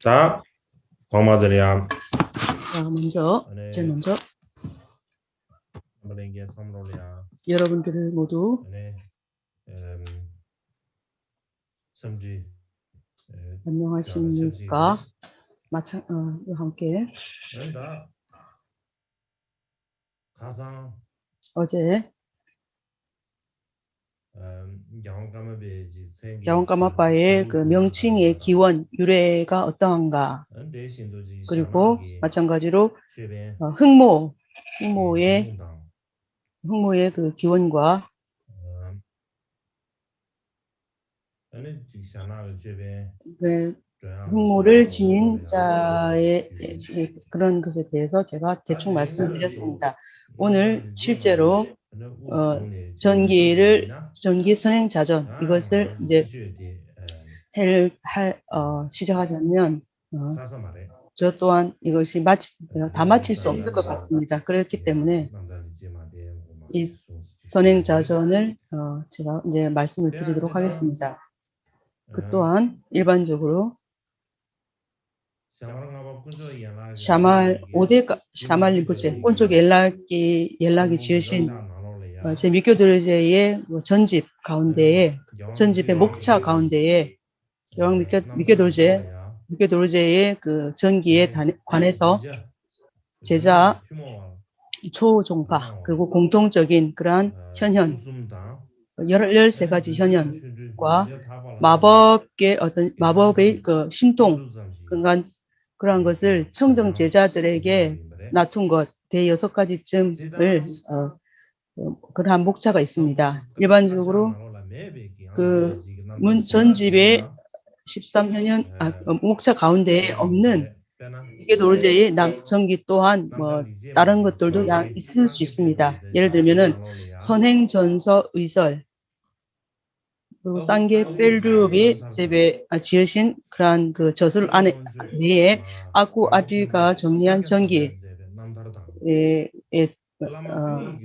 자, 광마들이야. 자, 제일 먼저 이게 선물이야. 여러분들을 모두 섬지 안녕하십니까? 함께 다 가상 어제 야옹까마베지 야옹까마빠의 그 명칭의 기원, 유래가 어떠한가? 그리고 마찬가지로 흑모의 그 기원과 흑모를 지닌 자의 그런 것에 대해서 제가 대충 말씀드렸습니다. 오늘 실제로 전기 선행자전 이것을 이제 시작하자면 저 또한 이것이 다 마칠 수 없을 것 같습니다. 그렇기 때문에 이 선행자전을 제가 이제 말씀을 드리도록 하겠습니다. 그 또한 일반적으로 샤말 림포체 꼰쪽 연락이 지으신 제 미교도르제의 전집 가운데에 전집의 목차 가운데에 여왕 미교도르제의 그 전기에 관해서 제자 초종파 그리고 공통적인 그러한 현현 13가지 현현과 마법의 그 신통 그러한 것을 청정 제자들에게 놔둔 것 대6가지쯤을 그러한 목차가 있습니다. 일반적으로 그 전집의 13현현 목차 가운데에 없는 이게 도르제의 전기 또한 뭐 다른 것들도 있을 수 있습니다. 예를 들면은 선행전서 의설 그리고 쌍계 펠류업이 지으신 그러한 그 저술 내에 아쿠 아디가 정리한 전기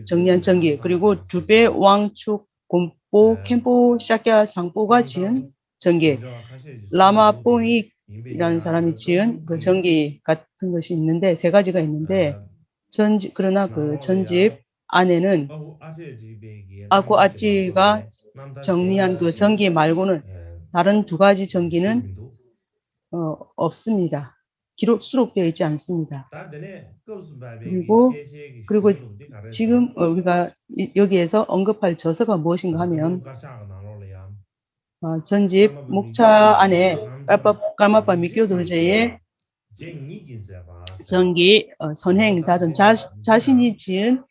정리한 전기 그리고 두배 왕축 곰보 캠포 샤캬 상보가 지은 전기 라마 뽕익이라는 사람이 지은 그 전기 같은 것이 있는데 3가지가 있는데 그러나 그 전집 안에는 아쿠 아찌가 정리한 그 전기 말고는 다른 2가지 전기는 없습니다. 수록되어 있지 않습니다. 그리고 지금 우리가 여기에서 언급할 저서가 무엇인가 하면 전집 목차 안에 까마빠 미교도르제의 전기 선행자전 자신이 지은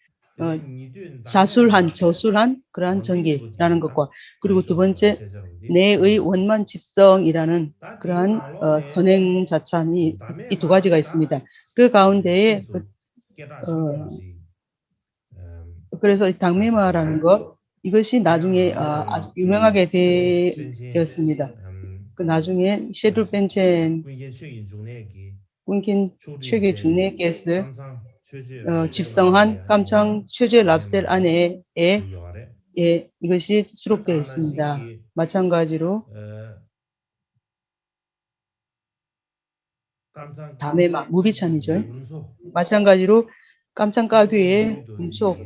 저술한 그러한 전기라는 것과 그리고 2번째 내의 원만 집성이라는 그러한 선행자찬이 이 2가지가 있습니다. 그 가운데에 그래서 당미마라는 것 이것이 나중에 아주 유명하게 되었습니다. 그 나중에 셰둘 벤첸 꾼킨 최계 중내께서 집성한 깜창 최제 랍셀 안에 이것이 수록되어 있습니다. 마찬가지로 다메마 무비찬이죠. 마찬가지로 깜창가귀의 음속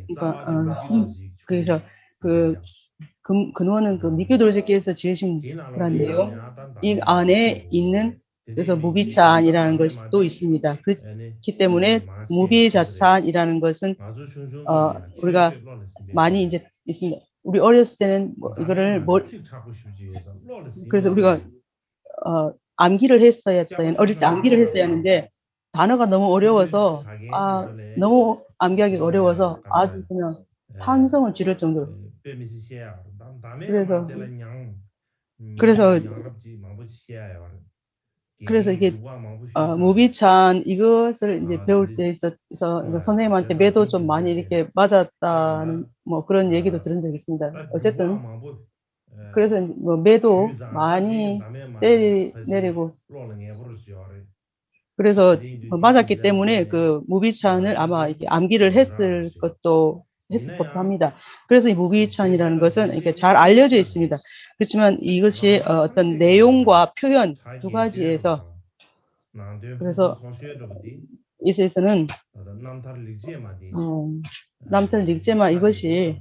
그래서 그 근원은 그 미교도르제께서 지으신 그런 내용 이 안에 있는 그래서 무비찬이라는 것이 또 있습니다. 그렇기 때문에 무비자찬이라는 것은 우리가 많이 이제 있습니다. 우리 어렸을 때는 이거를 그래서 우리가 암기를 했어야 어릴 때 암기를 했어야 하는데 단어가 너무 어려워서 너무 암기하기가 어려워서 아주 그냥 탄성을 지를 정도로 그래서 이게 무비찬 이것을 이제 배울 때 있어서 선생님한테 매도 좀 많이 이렇게 맞았다는 뭐 그런 얘기도 들은 적이 있습니다. 어쨌든 그래서 뭐 매도 많이 내리고 그래서 맞았기 때문에 그 무비찬을 아마 이렇게 암기를 했을 법도 합니다. 그래서 이 무비찬이라는 것은 이렇게 잘 알려져 있습니다. 그렇지만 이것이 어떤 내용과 표현 2가지에서 그래서 이세에서는 남탈 닉제마 이것이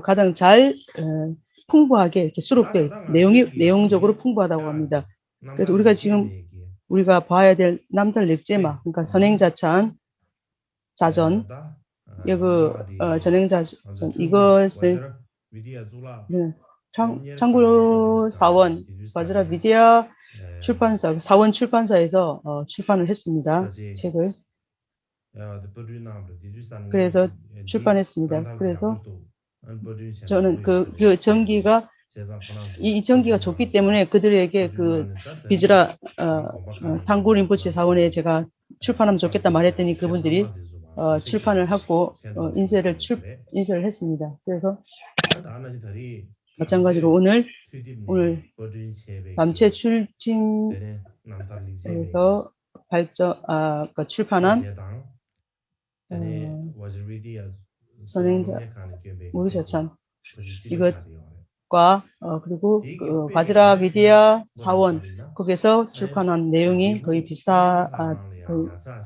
가장 잘 풍부하게 이렇게 수록돼 내용적으로 풍부하다고 합니다. 그래서 우리가 지금 우리가 봐야 될 남탈 닉제마 그러니까 선행자찬 자전 전행자전 이것은 참고로 사원 바즈라 비디아 출판사 사원 출판사에서 출판을 했습니다. 책을. 그래서 출판했습니다. 그래서 저는 그 전기가 이 전기가 좋기 때문에 그들에게 그 비즈라 탕구 림포체 사원에 제가 출판하면 좋겠다 말했더니 그분들이 출판을 하고 인쇄를 했습니다. 그래서 마찬가지로 오늘 남체 출진에서 출판한 선행자 모르셨참 이것과 그리고 그 바즈라 비디아 사원 거기서 출판한 내용이 거의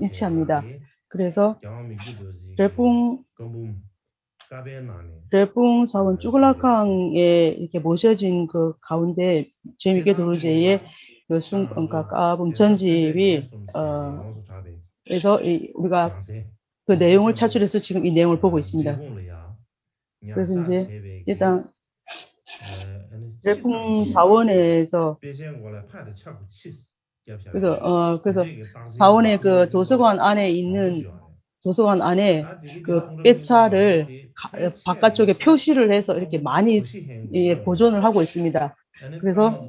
일치합니다. 그래서 레풍 사원 쭈글라캉에 이렇게 모셔진 그 가운데 재미있게 도르제의 그러니까 까붐 전집이 그래서 우리가 그 내용을 차출해서 지금 이 내용을 보고 있습니다. 그래서 이제 일단 레풍 사원에서 그래서 사원의 그 도서관 안에 그 빼차를 바깥쪽에 표시를 해서 이렇게 많이 보존을 하고 있습니다. 그래서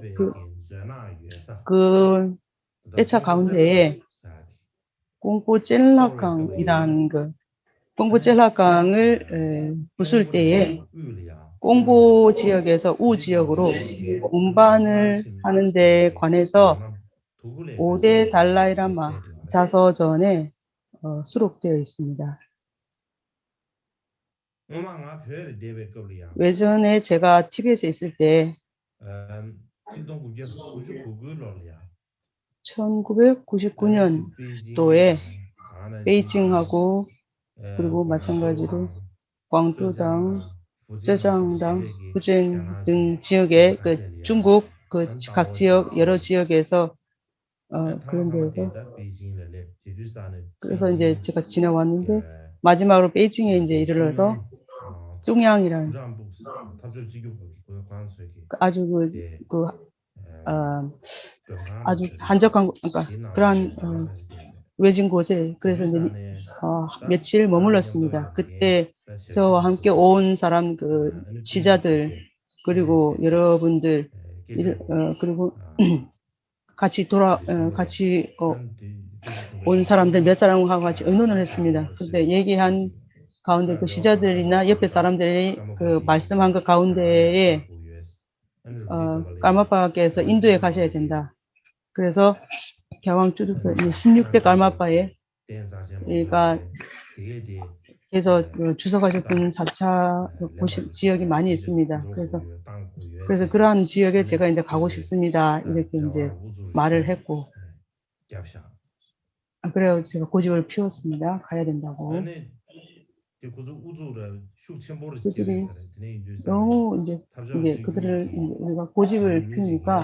그 빼차 가운데에 꽁꼬 젤라강을 부술 때에 꽁보 지역에서 우 지역으로 운반을 하는 데 관해서 5대 달라이라마 자서전에 수록되어 있습니다. 예전에 제가 TV에서 있을 때 1999년도에 베이징하고 그리고 마찬가지로 광주당, 제장당, 후젠 등 지역의 그 중국 그 각 지역 여러 지역에서 그런 데에서 그래서 이제 제가 지나왔는데 마지막으로 베이징에 이제 이르러서 뚱양이라는 아주 아주 한적한 그러니까 그런 외진 곳에 그래서 이제 며칠 머물렀습니다. 그때 저와 함께 온 사람 그 시자들 그리고 여러분들 그리고 같이 온 사람들 몇 사람하고 같이 의논을 했습니다. 그런데 얘기한 가운데 그 시자들이나 옆에 사람들이 그 말씀한 그 가운데에 깔마빠께서 인도에 가셔야 된다. 그래서 겨왕 쭈르프 16대 깔마빠에 그래서 주석하셨던 4차 지역이 많이 있습니다. 그래서 그러한 지역에 제가 이제 가고 싶습니다. 이렇게 이제 말을 했고, 그래서 제가 고집을 피웠습니다. 가야 된다고. 그들이 너무 이제 그들을 우리가 고집을 피우니까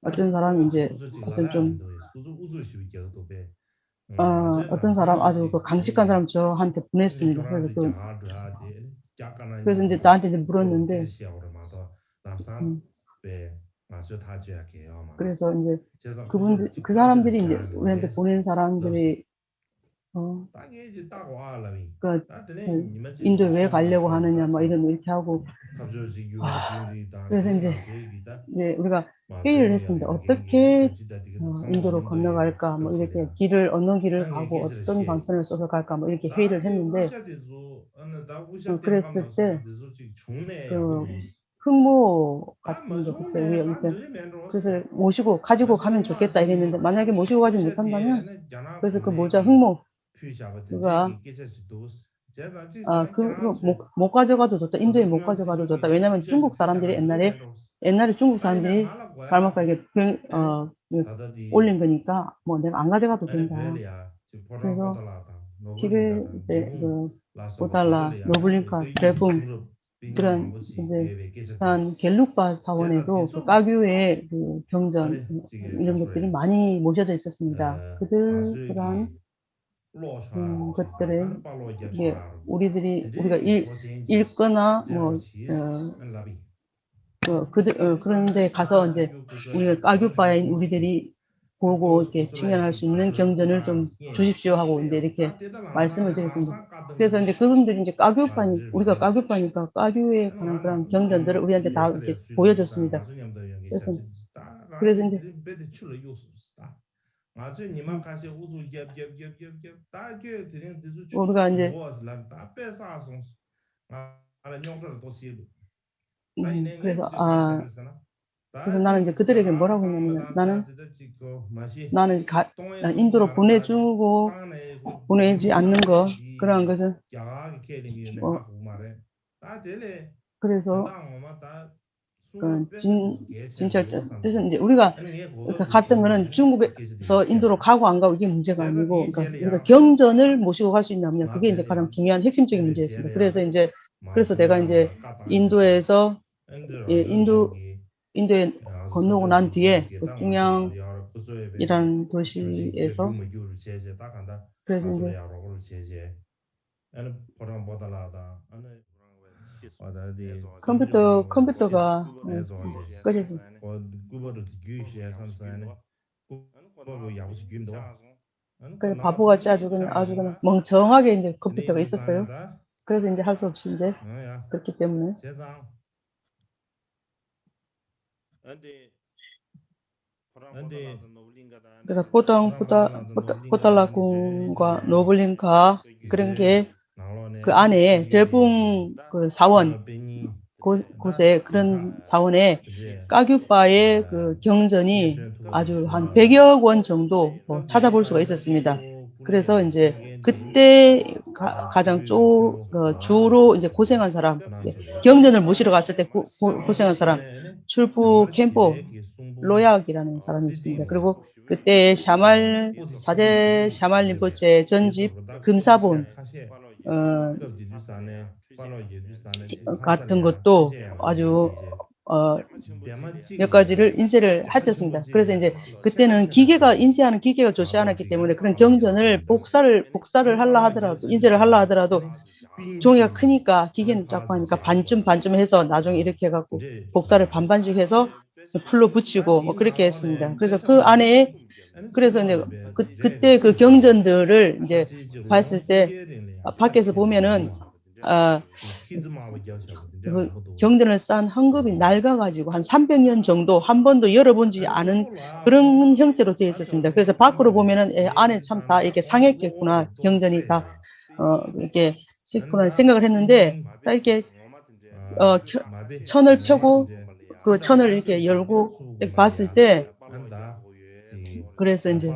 어떤 사람이 이제 어떤 사람 아주 그 강직한 사람 저한테 보냈습니다. 그래서 이제 나한테 이제 물었는데 그래서 이제 그 사람들이 이제 우리한테 보낸 사람들이 인도에 왜 가려고 하느냐 뭐 이렇게 하고 그래서 이제 우리가 회의를 했습니다. 어떻게 인도로 건너갈까 뭐 이렇게 얻는 길을 가고 어떤 방편을 써서 갈까 뭐 이렇게 회의를 했는데 그랬을 때 그 흑모 같은 거 그래서 모시고 가지고 가면 좋겠다 이랬는데 만약에 모시고 가지 못한다면 그래서 그 모자 흑모 그가 못 가져가도 좋다. 인도에 못 가져가도 좋다. 왜냐하면 중국 사람들이 옛날에 중국 사람들이 갈막하게 올린 거니까 뭐 내가 안 가져가도 된다. 그래서 티베 이제 오달라, 노블린카, 드레붕 그런 이제 한 겔룩바 사원에도 그 까규의 그 경전 이런 것들이 많이 모셔져 있었습니다. 그런 것들을 이게 우리가 읽거나 뭐 그런데 가서 이제 우리가 까규바인 우리들이 보고 이렇게 직면할 수 있는 경전을 좀 주십시오 하고 이제 이렇게 말씀을 드렸습니다. 그래서 이제 그분들이 이제 우리가 까규바니까 까규에 관한 그런 경전들을 우리한테 다 이렇게 보여줬습니다. 그래서 이제 우리가 이제 그래서 나는 이제 그들에게 뭐라고 했냐면 나는 인도로 보내지 않는 거 그러한 것은 그래서 진짜 뜻은 이제 우리가 갔던 거는 중국에서 인도로 가고 안 가고 이게 문제가 아니고 그러니까 우리가 경전을 모시고 갈 수 있냐 없냐 그게 이제 가장 중요한 핵심적인 문제였습니다. 그래서 내가 이제 인도에서 인도에 건너고 난 뒤에 그 중양이라는 도시에서 그래서 이제 컴퓨터가 꺼져서 그래서 바보같이 아주 그냥 멍청하게 이제 컴퓨터가 있었어요. 그래서 이제 할 수 없이 이제 그렇기 때문에 그래서 포탈라궁과 노블린카 그런 게 그 안에 대붕 그 사원 곳에 그런 사원에 까규바의 그 경전이 아주 한 100여 권 정도 찾아볼 수가 있었습니다. 그래서 이제 그때 가장 주로 이제 고생한 사람, 경전을 모시러 갔을 때 고생한 사람, 출부 캠포 로약이라는 사람이 있습니다. 그리고 그때 사제 샤말 림포체 전집 금사본 같은 것도 아주 몇 가지를 인쇄를 하셨습니다. 그래서 이제 그때는 인쇄하는 기계가 좋지 않았기 때문에 그런 경전을 복사를 하려 하더라도 인쇄를 하려 하더라도 종이가 크니까 기계는 작고 하니까 반쯤 해서 나중에 이렇게 해갖고 복사를 반반씩 해서 풀로 붙이고 뭐 그렇게 했습니다. 그래서 그 안에 그래서 이제 그때 그 경전들을 이제 봤을 때 밖에서 보면은 그 경전을 쌓은 헝겊이 낡아가지고 한 300년 정도 한 번도 열어본지 않은 그런 형태로 되어 있었습니다. 그래서 밖으로 보면은 안에 참 다 이렇게 상했겠구나 경전이 다 이렇게 했구나 생각을 했는데 딱 이렇게 천을 펴고 그 천을 이렇게 열고 이렇게 봤을 때 그래서 이제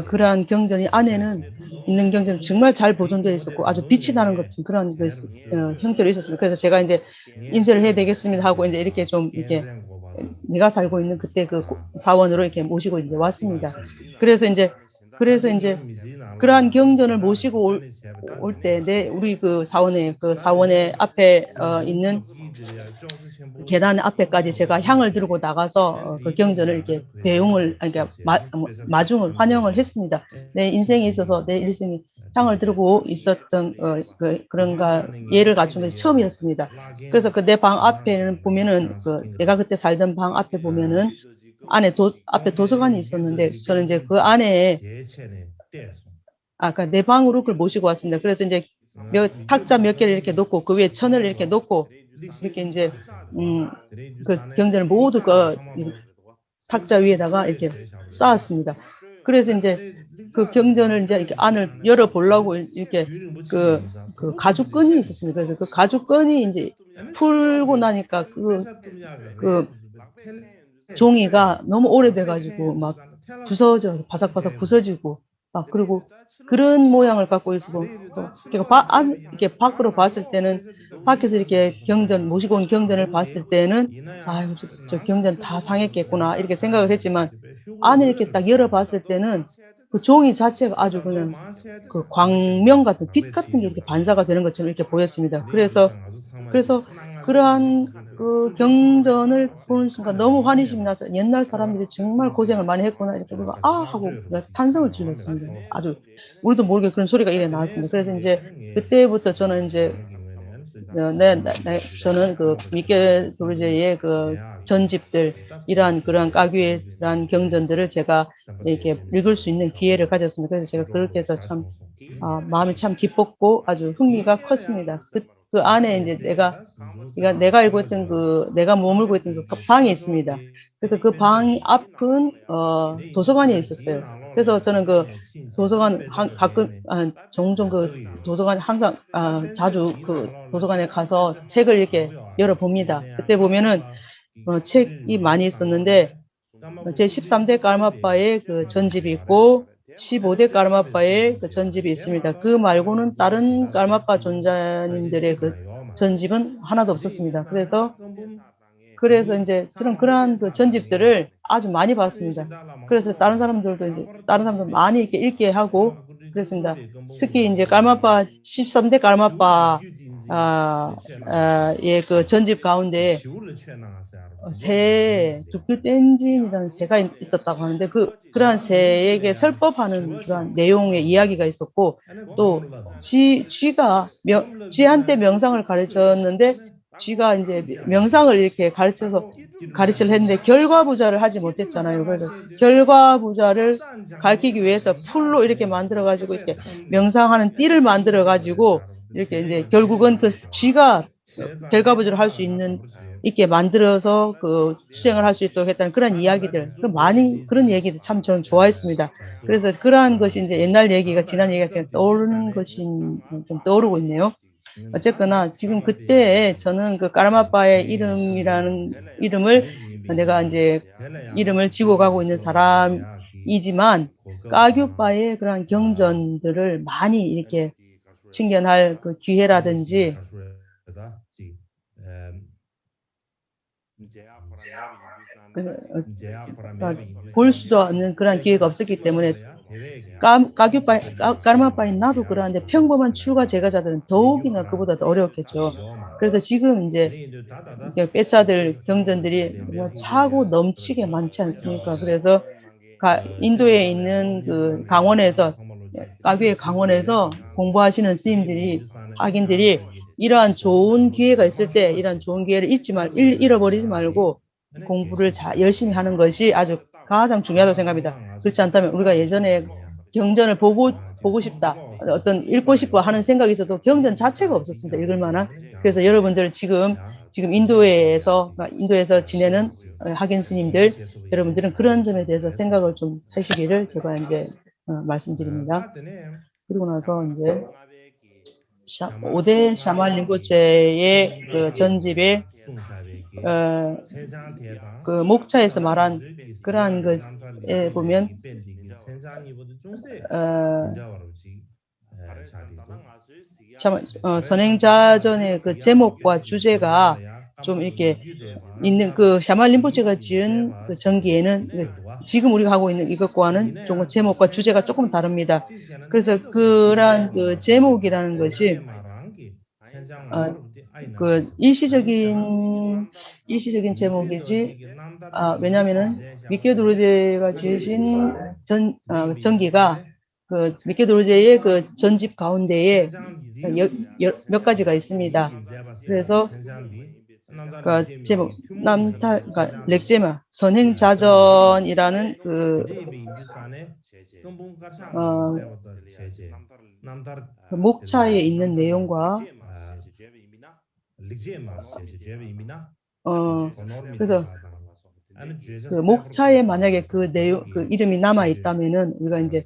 그러한 경전이 안에는 있는 경전이 정말 잘 보존되어 있었고 아주 빛이 나는 같은 그런 형태로 있었습니다. 그래서 제가 이제 인쇄를 해야 되겠습니다 하고 이제 이렇게 좀 이렇게 내가 살고 있는 그때 그 사원으로 이렇게 모시고 이제 왔습니다. 그래서 이제 그러한 경전을 모시고 올 때 우리 그 사원의 앞에 있는 계단 앞에까지 제가 향을 들고 나가서 그 경전을 이렇게 그러니까 환영을 했습니다. 내 인생에 있어서 내 일생에 향을 들고 있었던 그런가 예를 갖춘 것이 처음이었습니다. 그래서 그 내 방 앞에는 보면은 내가 그때 살던 방 앞에 보면은 앞에 도서관이 있었는데 저는 이제 그 안에 그러니까 내 방으로 그걸 모시고 왔습니다. 그래서 이제 탁자 몇 개를 이렇게 놓고 그 위에 천을 이렇게 놓고 이렇게 이제 그 경전을 모두 그 탁자 위에다가 이렇게 쌓았습니다. 그래서 이제 그 경전을 이제 이렇게 안을 열어보려고 이렇게 그 가죽끈이 있었습니다. 그래서 그 가죽끈이 이제 풀고 나니까 그 종이가 너무 오래돼가지고 막 바삭바삭 부서지고 그리고 그런 모양을 갖고 있고, 이렇게 밖으로 봤을 때는, 밖에서 이렇게 모시고 온 경전을 봤을 때는, 아이고, 저 경전 다 상했겠구나, 이렇게 생각을 했지만, 안에 이렇게 딱 열어봤을 때는, 그 종이 자체가 아주 그냥 그 광명 같은, 빛 같은 게 이렇게 반사가 되는 것처럼 이렇게 보였습니다. 그래서 그러한 그 경전을 보는 순간 너무 환희심이 나서 옛날 사람들이 정말 고생을 많이 했구나 이렇게 우리가 하고 탄성을 질렀습니다. 아주 우리도 모르게 그런 소리가 이래 나왔습니다. 그래서 이제 그때부터 저는 이제 저는 그 미케 도르제의 그 전집들 그러한 까귀란 경전들을 제가 이렇게 읽을 수 있는 기회를 가졌습니다. 그래서 제가 그렇게 해서 참 마음이 참 기뻤고 아주 흥미가 컸습니다. 그 안에 이제 내가 알고 있던 내가 머물고 있던 그 방이 있습니다. 그래서 그 방 앞은 도서관이 있었어요. 그래서 저는 그 도서관 가끔 종종 그 도서관 항상 자주 그 도서관에 가서 책을 이렇게 열어봅니다. 그때 보면은 책이 많이 있었는데 제 13대 까르마파의 그 전집이 있고 15대 까르마파의 그 전집이 있습니다. 그 말고는 다른 까르마파 존자님들의 그 전집은 하나도 없었습니다. 그래서 이제 저는 그러한 그 전집들을 아주 많이 봤습니다. 그래서 다른 사람들 많이 이렇게 읽게 하고 그랬습니다. 특히 이제 깔마파 13대 깔마파 그 전집 가운데 두필 땐진이라는 새가 있었다고 하는데 그러한 새에게 설법하는 그러한 내용의 이야기가 있었고 또 쥐한테 명상을 가르쳤는데 쥐가 이제 명상을 이렇게 가르치려 했는데 결과부자를 하지 못했잖아요. 그래서 결과부자를 가르치기 위해서 풀로 이렇게 만들어가지고 이렇게 명상하는 띠를 만들어가지고 이렇게 이제 결국은 그 쥐가 결과부자를 할 수 있게 만들어서 그 수행을 할 수 있도록 했다는 그런 이야기들, 그런 얘기들 참 저는 좋아했습니다. 그래서 그러한 것이 이제 옛날 얘기가 지난 얘기가 그냥 떠오르는 것이 좀 떠오르고 있네요. 어쨌거나 지금 그때 저는 그 까르마파의 이름을 내가 이제 이름을 지고 가고 있는 사람이지만 까규파의 그런 경전들을 많이 이렇게 친견할 그 기회라든지 볼 수도 없는 그런 기회가 없었기 때문에 까르마파인 나도 그러한데 평범한 출가 제가자들은 더욱이나 그보다 더 어려웠겠죠. 그래서 지금 이제 빼차들 경전들이 차고 넘치게 많지 않습니까? 그래서 인도에 있는 그 까귀의 강원에서 공부하시는 학인들이 이러한 좋은 기회가 있을 때 이러한 좋은 기회를 잃어버리지 말고 공부를 열심히 하는 것이 아주 가장 중요하다고 생각합니다. 그렇지 않다면 우리가 예전에 경전을 보고 싶다, 읽고 싶어 하는 생각이 있어도 경전 자체가 없었습니다. 읽을 만한. 그래서 여러분들 지금 인도에서 지내는 학인 스님들, 여러분들은 그런 점에 대해서 생각을 좀 하시기를 제가 이제 말씀드립니다. 그리고 나서 이제 5대 샤말 림포체의 그 전집에 그 목차에서 말한 그러한 것에 보면 선행자전의 그 제목과 주제가 좀 이렇게 있는 그 샤말 림포체가 지은 그 전기에는 지금 우리가 하고 있는 이것과는 조금 제목과 주제가 조금 다릅니다. 그래서 그러한 그 제목이라는 것이 그 일시적인 제목이지. 왜냐하면은 미케 도르제가 지으신 전기가 그 미케 도르제의 그 전집 가운데에 몇 가지가 있습니다. 그래서 그 제목 렉제마 선행자전이라는 그 목차에 있는 내용과 그래서 그 목차에 만약에 그 이름이 남아 있다면은 우리가 이제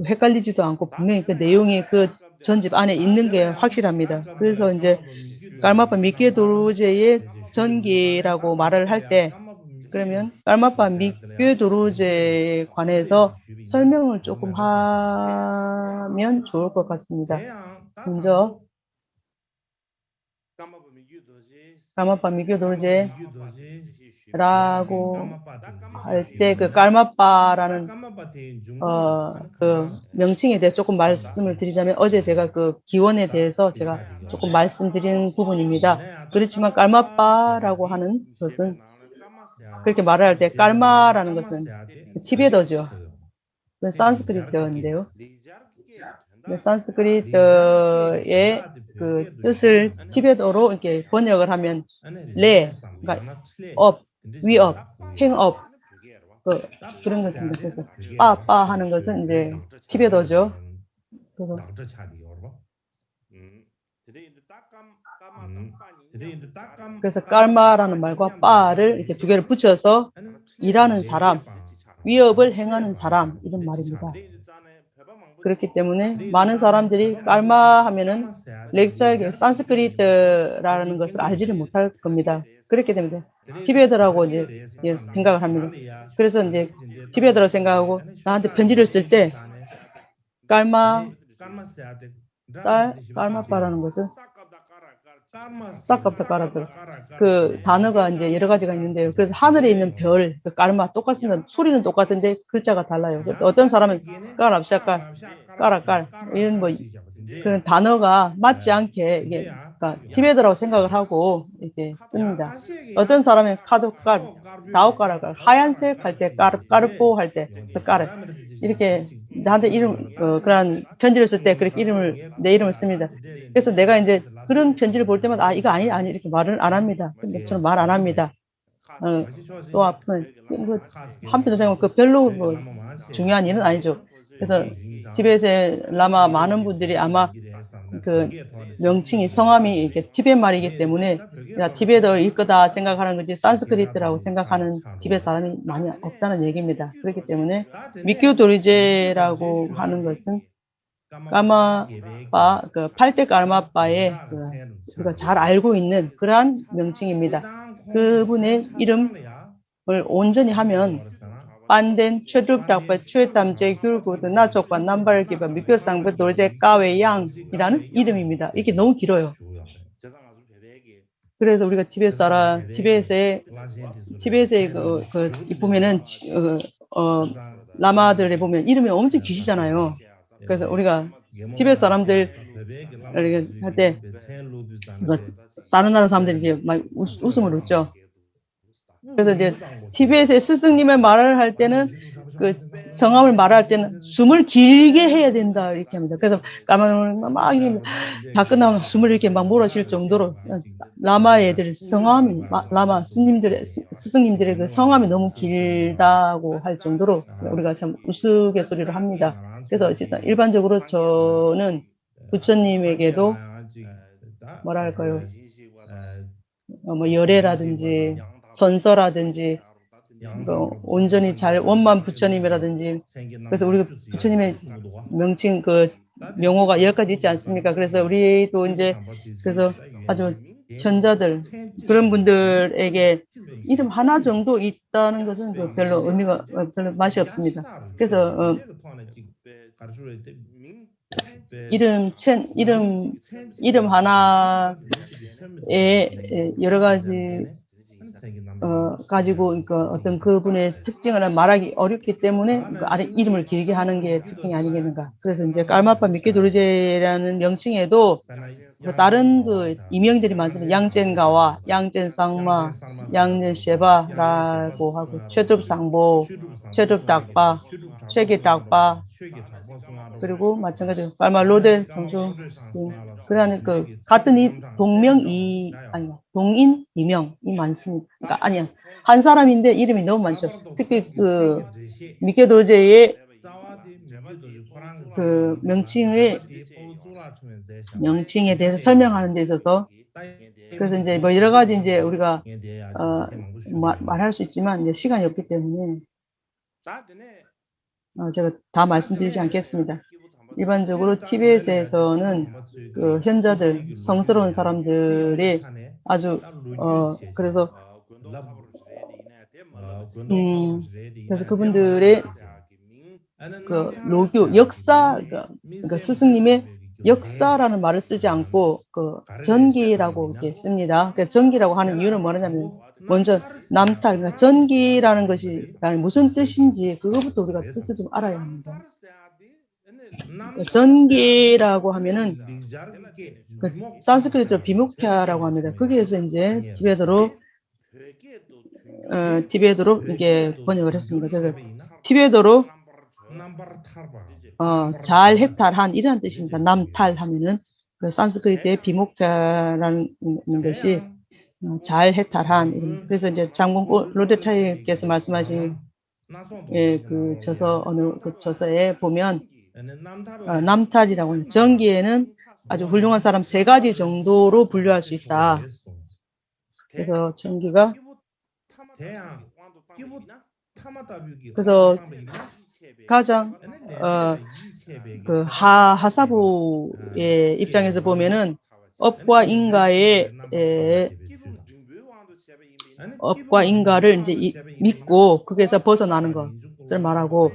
헷갈리지도 않고 분명히 그 내용이 그 전집 안에 있는 게 확실합니다. 그래서 이제 깔마파 미케 도르제의 전기라고 말을 할 때 그러면 깔마빠 미규 도루제에 관해서 설명을 조금 하면 좋을 것 같습니다. 먼저 깔마빠 미규 도루제라고 할 때 그 깔마빠라는 그 명칭에 대해서 조금 말씀을 드리자면 어제 제가 그 기원에 대해서 제가 조금 말씀드린 부분입니다. 그렇지만 깔마빠라고 하는 것은 그렇게 말을 할 때 깔마라는 것은 티베터죠. 그 산스크리트어인데요. 산스크리트의 그 뜻을 티베터로 이렇게 번역을 하면 레, 그러니까 업, 위업, 행업 그런 것입니다. 그래서 빠 하는 것은 이제 티베터죠. 그래서 그래서 깔마라는 말과 빠를 이렇게 두 개를 붙여서 일하는 사람, 위업을 행하는 사람 이런 말입니다. 그렇기 때문에 많은 사람들이 깔마 하면은 렉자에게 산스크리트라는 것을 알지를 못할 겁니다. 그렇기 때문에 티베트라고 이제 생각을 합니다. 그래서 이제 티베트라고 생각하고 나한테 편지를 쓸 때 깔마 깔마빠라는 것은 싹깝다까라들 그 단어가 이제 여러 가지가 있는데요. 그래서 하늘에 있는 별, 그 깔마 똑같습니다. 소리는 똑같은데 글자가 달라요. 그래서 어떤 사람은 깔압샤깔, 깔아깔 이런 뭐 그런 단어가 맞지 않게 이게 그러니까 티베트라고 생각을 하고 이렇게 씁니다. 어떤 사람은 카드깔, 다오깔아깔, 하얀색 할 때 까르뽀 할 때 까르 이렇게 나한테 이름 그런 편지를 쓸 때 그렇게 내 이름을 씁니다. 그래서 내가 이제 그런 편지를 볼 때마다 이거 아니 이렇게 말을 안 합니다. 근데 저는 말 안 합니다. 또 앞은 한편으로 생각하면 그 별로 뭐 중요한 일은 아니죠. 그래서 티베트의 라마 많은 분들이 아마 그 명칭이 성함이 이렇게 티베트 말이기 때문에 티베트어일 거다 생각하는 거지 산스크리트라고 생각하는 티베트 사람이 많이 없다는 얘기입니다. 그렇기 때문에 미큐 도리제라고 하는 것은 까마빠, 그 8대 까마빠의 우리가 잘 알고 있는 그러한 명칭입니다. 그분의 이름을 온전히 하면 빤덴 최줍작과 최담제 귤고드 나족과 남발기바 미교상부 돌제 까웨양이라는 이름입니다. 이게 너무 길어요. 그래서 우리가 티베트에 보면은 라마들에 보면 이름이 엄청 기시잖아요. 그래서 우리가 티베트 사람들 할 때 다른 나라 사람들이 이제 막 웃음을 웃죠. 그래서 이제 티베트의 스승님의 말을 할 때는 그 성함을 말할 때는 숨을 길게 해야 된다 이렇게 합니다. 그래서 까만 막 다 끝나면 숨을 이렇게 막 몰아쉴 정도로 라마 애들 성함이 라마 스승님들의 그 성함이 너무 길다고 할 정도로 우리가 참 우스갯소리를 합니다. 그래서 어쨌든 일반적으로 저는 부처님에게도 뭐랄까요, 뭐 열애라든지 선서라든지 온전히 잘 원만 부처님이라든지 그래서 우리가 부처님의 명칭 그 명호가 10가지 있지 않습니까? 그래서 우리도 이제 그래서 아주 현자들 그런 분들에게 이름 하나 정도 있다는 것은 별로 의미가 별로 맛이 없습니다. 그래서 이름 하나에 여러 가지 가지고 그러니까 어떤 그분의 특징을 말하기 어렵기 때문에 그 아래 이름을 길게 하는 게 특징이 아니겠는가. 그래서 이제 깔마빠 미케도르제라는 명칭에도 다른 그 이명들이 많습니다. 양젠가와 양젠상마, 양젠셰바라고 하고 최듭상보, 최듭닥바, 최기닥바 그리고 마찬가지로 깔마로데 정수 그러한 그 같은 동인 이명이 많습니다. 그러니까 아니야 한 사람인데 이름이 너무 많죠. 특히 그 미케도르제의 그 명칭에 대해서 설명하는 데 있어서 그래서 이제 뭐 여러 가지 이제 우리가 말할 수 있지만 이제 시간이 없기 때문에 제가 다 말씀드리지 않겠습니다. 일반적으로 티베트에서는 그 현자들 성스러운 사람들이 아주 그래서 그래서 그분들의 그 로교 역사, 그러니까 스승님의 역사라는 말을 쓰지 않고 그 전기라고 이렇게 씁니다. 그러니까 전기라고 하는 이유는 뭐냐면 먼저 남탈, 그러니까 전기라는 것이 무슨 뜻인지 그것부터 우리가 뜻을 좀 알아야 합니다. 그러니까 전기라고 하면은 그 산스크리트로 비묵타라고 합니다. 거기에서 이제 티베트로 이게 번역을 했습니다. 그래서 티베트로 잘 해탈한 이런 뜻입니다. 남탈하면은 그 산스크리트의 비묵타라는 것이 잘 해탈한. 그래서 이제 장군 로데타이께서 말씀하신 그 저서에 보면 남탈이라고 하는 전기에는 아주 훌륭한 사람 3가지 정도로 분류할 수 있다. 그래서 전기가 그래서 가장 그 하사부의 입장에서 보면은 업과 인가를 이제 믿고 거기에서 벗어나는 것을 말하고,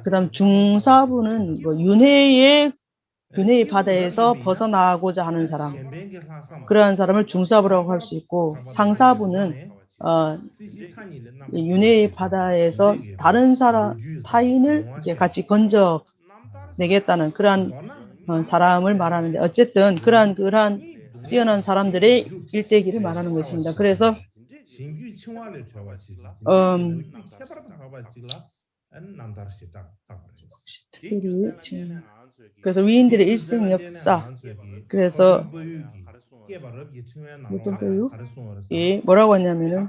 그다음 중사부는 뭐 윤회의 바다에서 벗어나고자 하는 사람, 그러한 사람을 중사부라고 할 수 있고, 상사부는 윤회의 바다에서 다른 타인을 이제 같이 건져내겠다는 그러한 사람을 말하는데, 어쨌든 그러한 뛰어난 사람들의 일대기를 말하는 것입니다. 그래서 그래서 위인들의 일생 역사, 그래서 뭐라고 하냐면은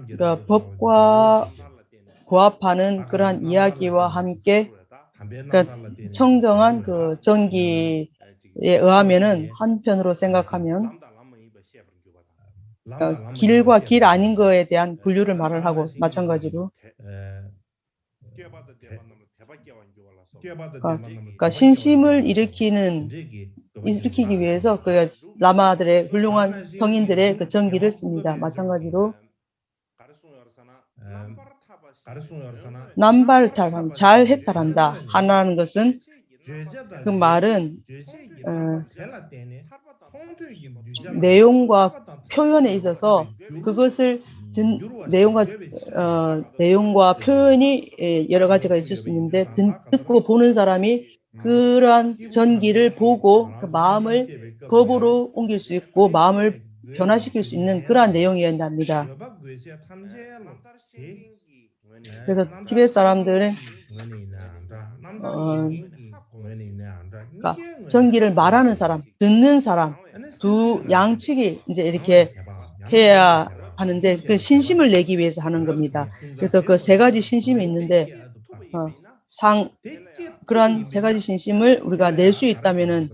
그러니까 법과 부합하는 그러한 이야기와 함께 그러니까 청정한 그 전기에 의하면은 한편으로 생각하면 길과 길 아닌 거에 대한 분류를 말을 하고, 마찬가지로 그러니까 신심을 일으키기 위해서 그 라마들의 훌륭한 성인들의 그 전기를 씁니다. 마찬가지로 남발탈, 잘 해탈한다 하는 것은, 그 말은 내용과 표현에 있어서 그것을 내용과 표현이 여러 가지가 있을 수 있는데, 듣고 보는 사람이 그러한 전기를 보고 그 마음을 법으로 옮길 수 있고 마음을 변화시킬 수 있는 그러한 내용이어야 한답니다. 그래서 티베트 사람들은 그러니까 전기를 말하는 사람, 듣는 사람 두 양측이 이제 이렇게 해야 하는데, 그 신심을 내기 위해서 하는 겁니다. 그래서 그 3가지 신심이 있는데 그러한 3가지 신심을 우리가 낼 수 있다면은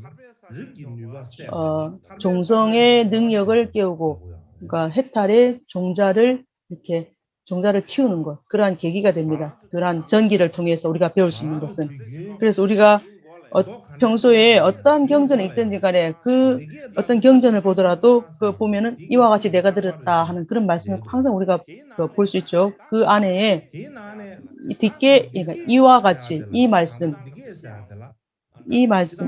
종성의 능력을 깨우고, 그러니까 해탈의 종자를 키우는 것, 그러한 계기가 됩니다. 그러한 전기를 통해서 우리가 배울 수 있는 것은. 그래서 우리가 평소에 어떠한 경전이 있든지 간에 그 어떤 경전을 보더라도 그 보면은 이와 같이 내가 들었다 하는 그런 말씀을 항상 우리가 볼 수 있죠. 그 안에 뒷게 그러니까 이와 같이 이 말씀,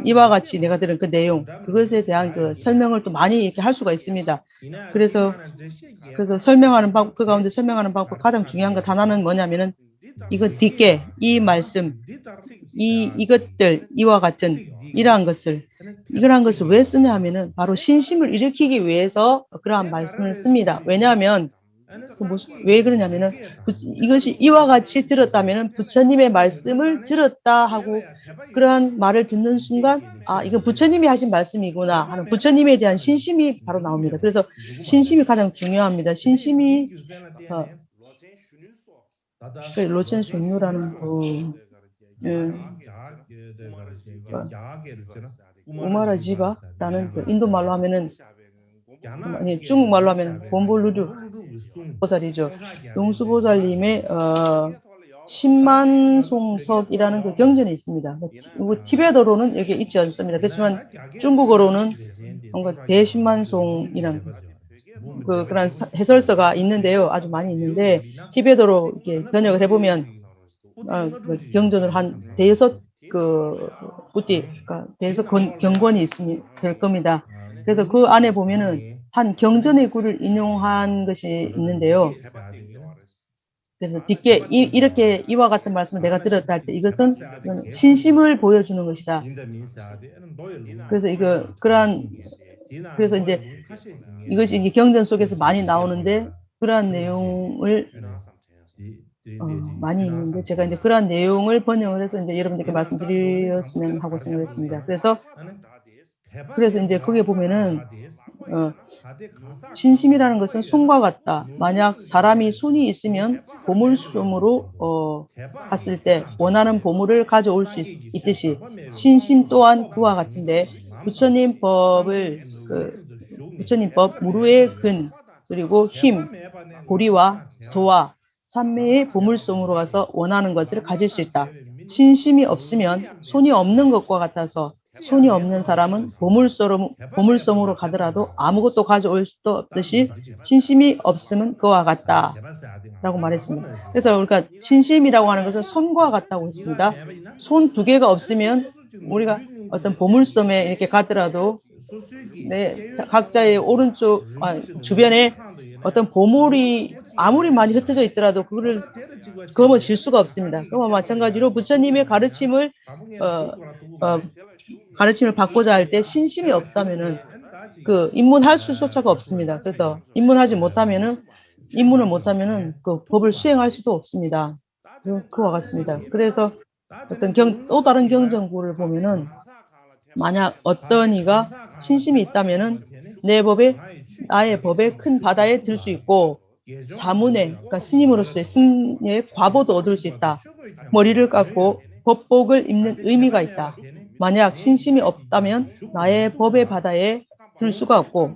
이와 같이 내가 들은 그 내용, 그것에 대한 그 설명을 또 많이 이렇게 할 수가 있습니다. 그래서 설명하는 방법, 그 가운데 설명하는 방법 가장 중요한 것 하나는 뭐냐면은 이거 뒷게 이 말씀, 이것들, 이와 같은 이러한 것을 왜 쓰냐 하면은 바로 신심을 일으키기 위해서 그러한 말씀을 씁니다. 왜냐하면 왜 그러냐면은 이것이 이와 같이 들었다면은 부처님의 말씀을 들었다 하고 그러한 말을 듣는 순간, 아, 이거 부처님이 하신 말씀이구나 하는 부처님에 대한 신심이 바로 나옵니다. 그래서 신심이 가장 중요합니다. 신심이 로첸 순유라는 우마라 지바라는 그 인도 말로 하면은 중국말로 하면 곰볼루두 보살이죠. 용수보살님의 신만송석이라는 그 경전이 있습니다. 티베트어로는 여기 있지 않습니다. 그렇지만 중국어로는 뭔가 대신만송이란 그런 해설서가 있는데요. 아주 많이 있는데 티베트어로 이렇게 번역을 해보면 그 경전을 한 대여섯 그러니까 대여섯 경권이 될 겁니다. 그래서 그 안에 보면은 한 경전의 구를 인용한 것이 있는데요. 그래서 뒤에 이렇게 이와 같은 말씀을 내가 들었다 할 때 이것은 신심을 보여주는 것이다. 그래서 그래서 이제 이것이 이제 경전 속에서 많이 나오는데 그러한 내용을 많이 있는데 제가 이제 그러한 내용을 번역을 해서 이제 여러분들께 말씀드렸으면 하고 생각했습니다. 그래서 이제 거기에 보면은 신심이라는 것은 손과 같다. 만약 사람이 손이 있으면 보물섬으로 갔을 때 원하는 보물을 가져올 수 있듯이 신심 또한 그와 같은데 부처님 법 무루의 근 그리고 힘, 고리와 도와 삼매의 보물섬으로 가서 원하는 것을 가질 수 있다. 신심이 없으면 손이 없는 것과 같아서 손이 없는 사람은 보물섬으로 가더라도 아무것도 가져올 수도 없듯이 신심이 없으면 그와 같다 라고 말했습니다. 그래서 우리가 신심이라고 하는 것은 손과 같다고 했습니다. 손 두 개가 없으면 우리가 어떤 보물섬에 이렇게 가더라도 각자의 오른쪽 주변에 어떤 보물이 아무리 많이 흩어져 있더라도 그거를 거머쥘 수가 없습니다. 그와 마찬가지로 부처님의 가르침을 받고자 할 때 신심이 없다면은 그 입문할 수조차가 없습니다. 그래서 입문을 못하면은 그 법을 수행할 수도 없습니다. 그와 같습니다. 그래서 또 다른 경전구를 보면은 만약 어떤 이가 신심이 있다면은 나의 법에 큰 바다에 들 수 있고 사문에 그러니까 스님으로서의 승려의 과보도 얻을 수 있다. 머리를 깎고 법복을 입는 의미가 있다. 만약 신심이 없다면 나의 법의 바다에 들 수가 없고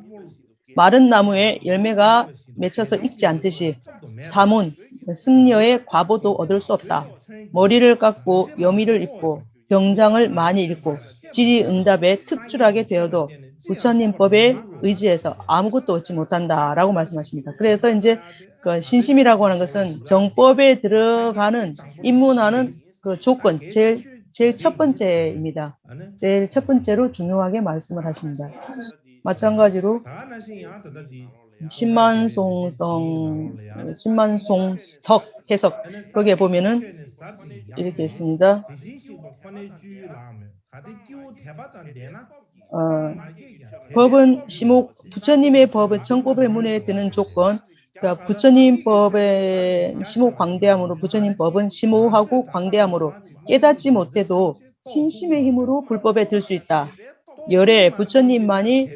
마른 나무에 열매가 맺혀서 익지 않듯이 사문, 승려의 과보도 얻을 수 없다. 머리를 깎고 여미를 입고 경장을 많이 읽고 질의응답에 특출하게 되어도 부처님 법에 의지해서 아무것도 얻지 못한다라고 말씀하십니다. 그래서 이제 그 신심이라고 하는 것은 정법에 들어가는 입문하는 그 조건 제일 첫 번째입니다. 제일 첫 번째로 중요하게 말씀을 하십니다. 마찬가지로 신만송석 해석 거기에 보면은 이렇게 있습니다. 법은 부처님의 법은 정법의 문에 드는 조건, 그러니까 부처님 법의 심호 광대함으로 부처님 법은 심오하고 광대함으로 깨닫지 못해도 신심의 힘으로 불법에 들 수 있다. 열에 부처님만이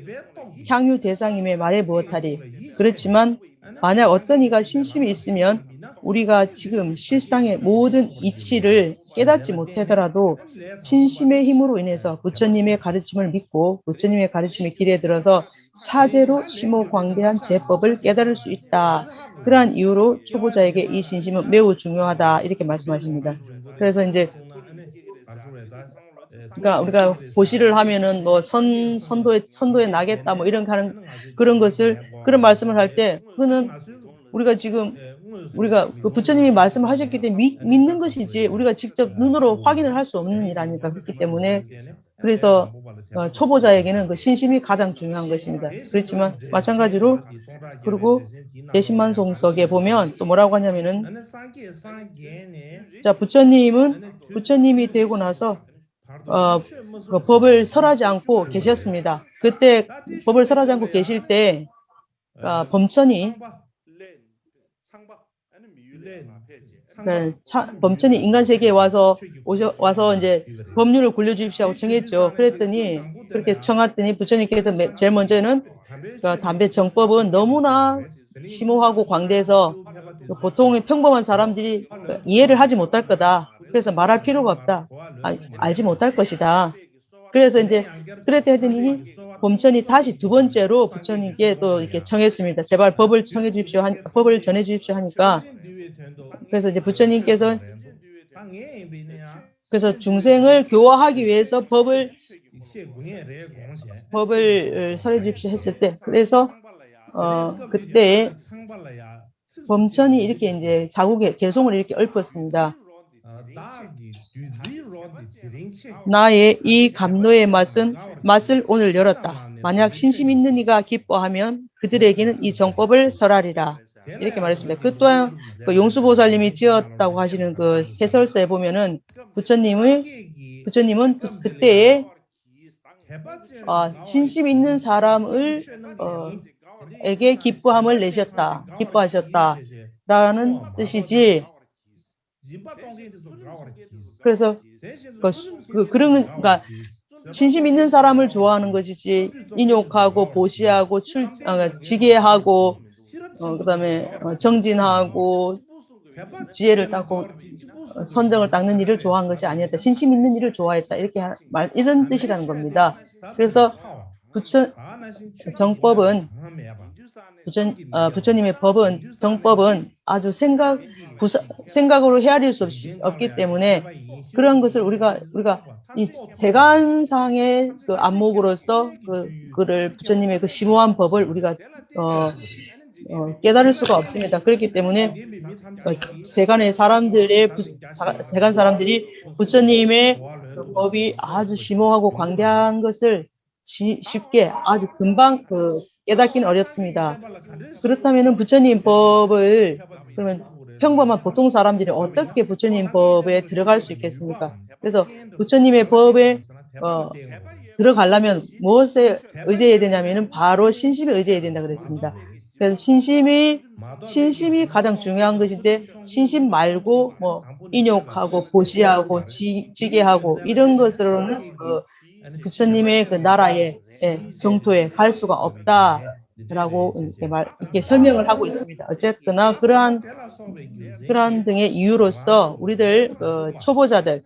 향유 대상임에 말해 무엇하리. 그렇지만 만약 어떤 이가 신심이 있으면 우리가 지금 실상의 모든 이치를 깨닫지 못하더라도 신심의 힘으로 인해서 부처님의 가르침을 믿고 부처님의 가르침의 길에 들어서 사제로 심오 광대한 제법을 깨달을 수 있다. 그러한 이유로 초보자에게 이 신심은 매우 중요하다. 이렇게 말씀하십니다. 그래서 이제 그러니까 우리가 고시를 하면은 뭐 선도에 나겠다 뭐 이런 그런 그런 말씀을 할 때 그거는 우리가 그 부처님이 말씀을 하셨기 때문에 믿는 것이지 우리가 직접 눈으로 확인을 할 수 없는 일 아닙니까? 그렇기 때문에 그래서 초보자에게는 그 신심이 가장 중요한 것입니다. 그렇지만 마찬가지로 그리고 대신만송석에 보면 또 뭐라고 하냐면은 자 부처님이 되고 나서 그 법을 설하지 않고 계셨습니다. 그때 법을 설하지 않고 계실 때 범천이 범천이 인간 세계에 와서 이제 법률을 굴려주십시오 하고 정했죠. 그랬더니 그렇게 청했더니 부처님께서 제일 먼저는 담배 정법은 너무나 심오하고 광대해서 보통의 평범한 사람들이 이해를 하지 못할 거다. 그래서 말할 필요가 없다. 알지 못할 것이다. 그래서 이제 그랬더니 범천이 다시 두 번째로 부처님께 또 이렇게 청했습니다. 제발 법을 전해 주십시오 하니까 그래서 이제 부처님께서 그래서 중생을 교화하기 위해서 법을 설해 주십시오 했을 때, 그래서 그때 범천이 이렇게 이제 자국의 개송을 이렇게 읊었습니다. 나의 이 감노의 맛을 오늘 열었다. 만약 신심 있는 이가 기뻐하면 그들에게는 이 정법을 설하리라. 이렇게 말했습니다. 그 또한 그 용수보살님이 지었다고 하시는 그 해설서에 보면은 부처님은 그때에 신심 있는 사람을 에게 기뻐함을 기뻐하셨다라는 뜻이지. 그래서 그러니까 신심 있는 사람을 좋아하는 것이지 인욕하고 보시하고 지게하고 그다음에 정진하고 지혜를 닦고 선정을 닦는 일을 좋아한 것이 아니었다. 신심 있는 일을 좋아했다. 이런 뜻이라는 겁니다. 그래서 부처님의 정법은 아주 생각으로 헤아릴 수 없기 때문에 그런 것을 우리가 이 세간상의 그 안목으로서 그를 부처님의 그 심오한 법을 우리가 깨달을 수가 없습니다. 그렇기 때문에 세간 사람들이 부처님의 법이 아주 심오하고 광대한 것을 쉽게 아주 금방 깨닫기는 어렵습니다. 그렇다면 부처님 법을 그러면 평범한 보통 사람들이 어떻게 부처님 법에 들어갈 수 있겠습니까? 그래서 부처님의 법에 들어가려면 무엇에 의지해야 되냐면은 바로 신심에 의지해야 된다 그랬습니다. 그래서 신심이 가장 중요한 것인데 신심 말고 뭐 인욕하고 보시하고 지게하고 이런 것으로는 부처님의 그 나라의 정토에 갈 수가 없다라고 이렇게 설명을 하고 있습니다. 어쨌거나 그러한 등의 이유로서 우리들 초보자들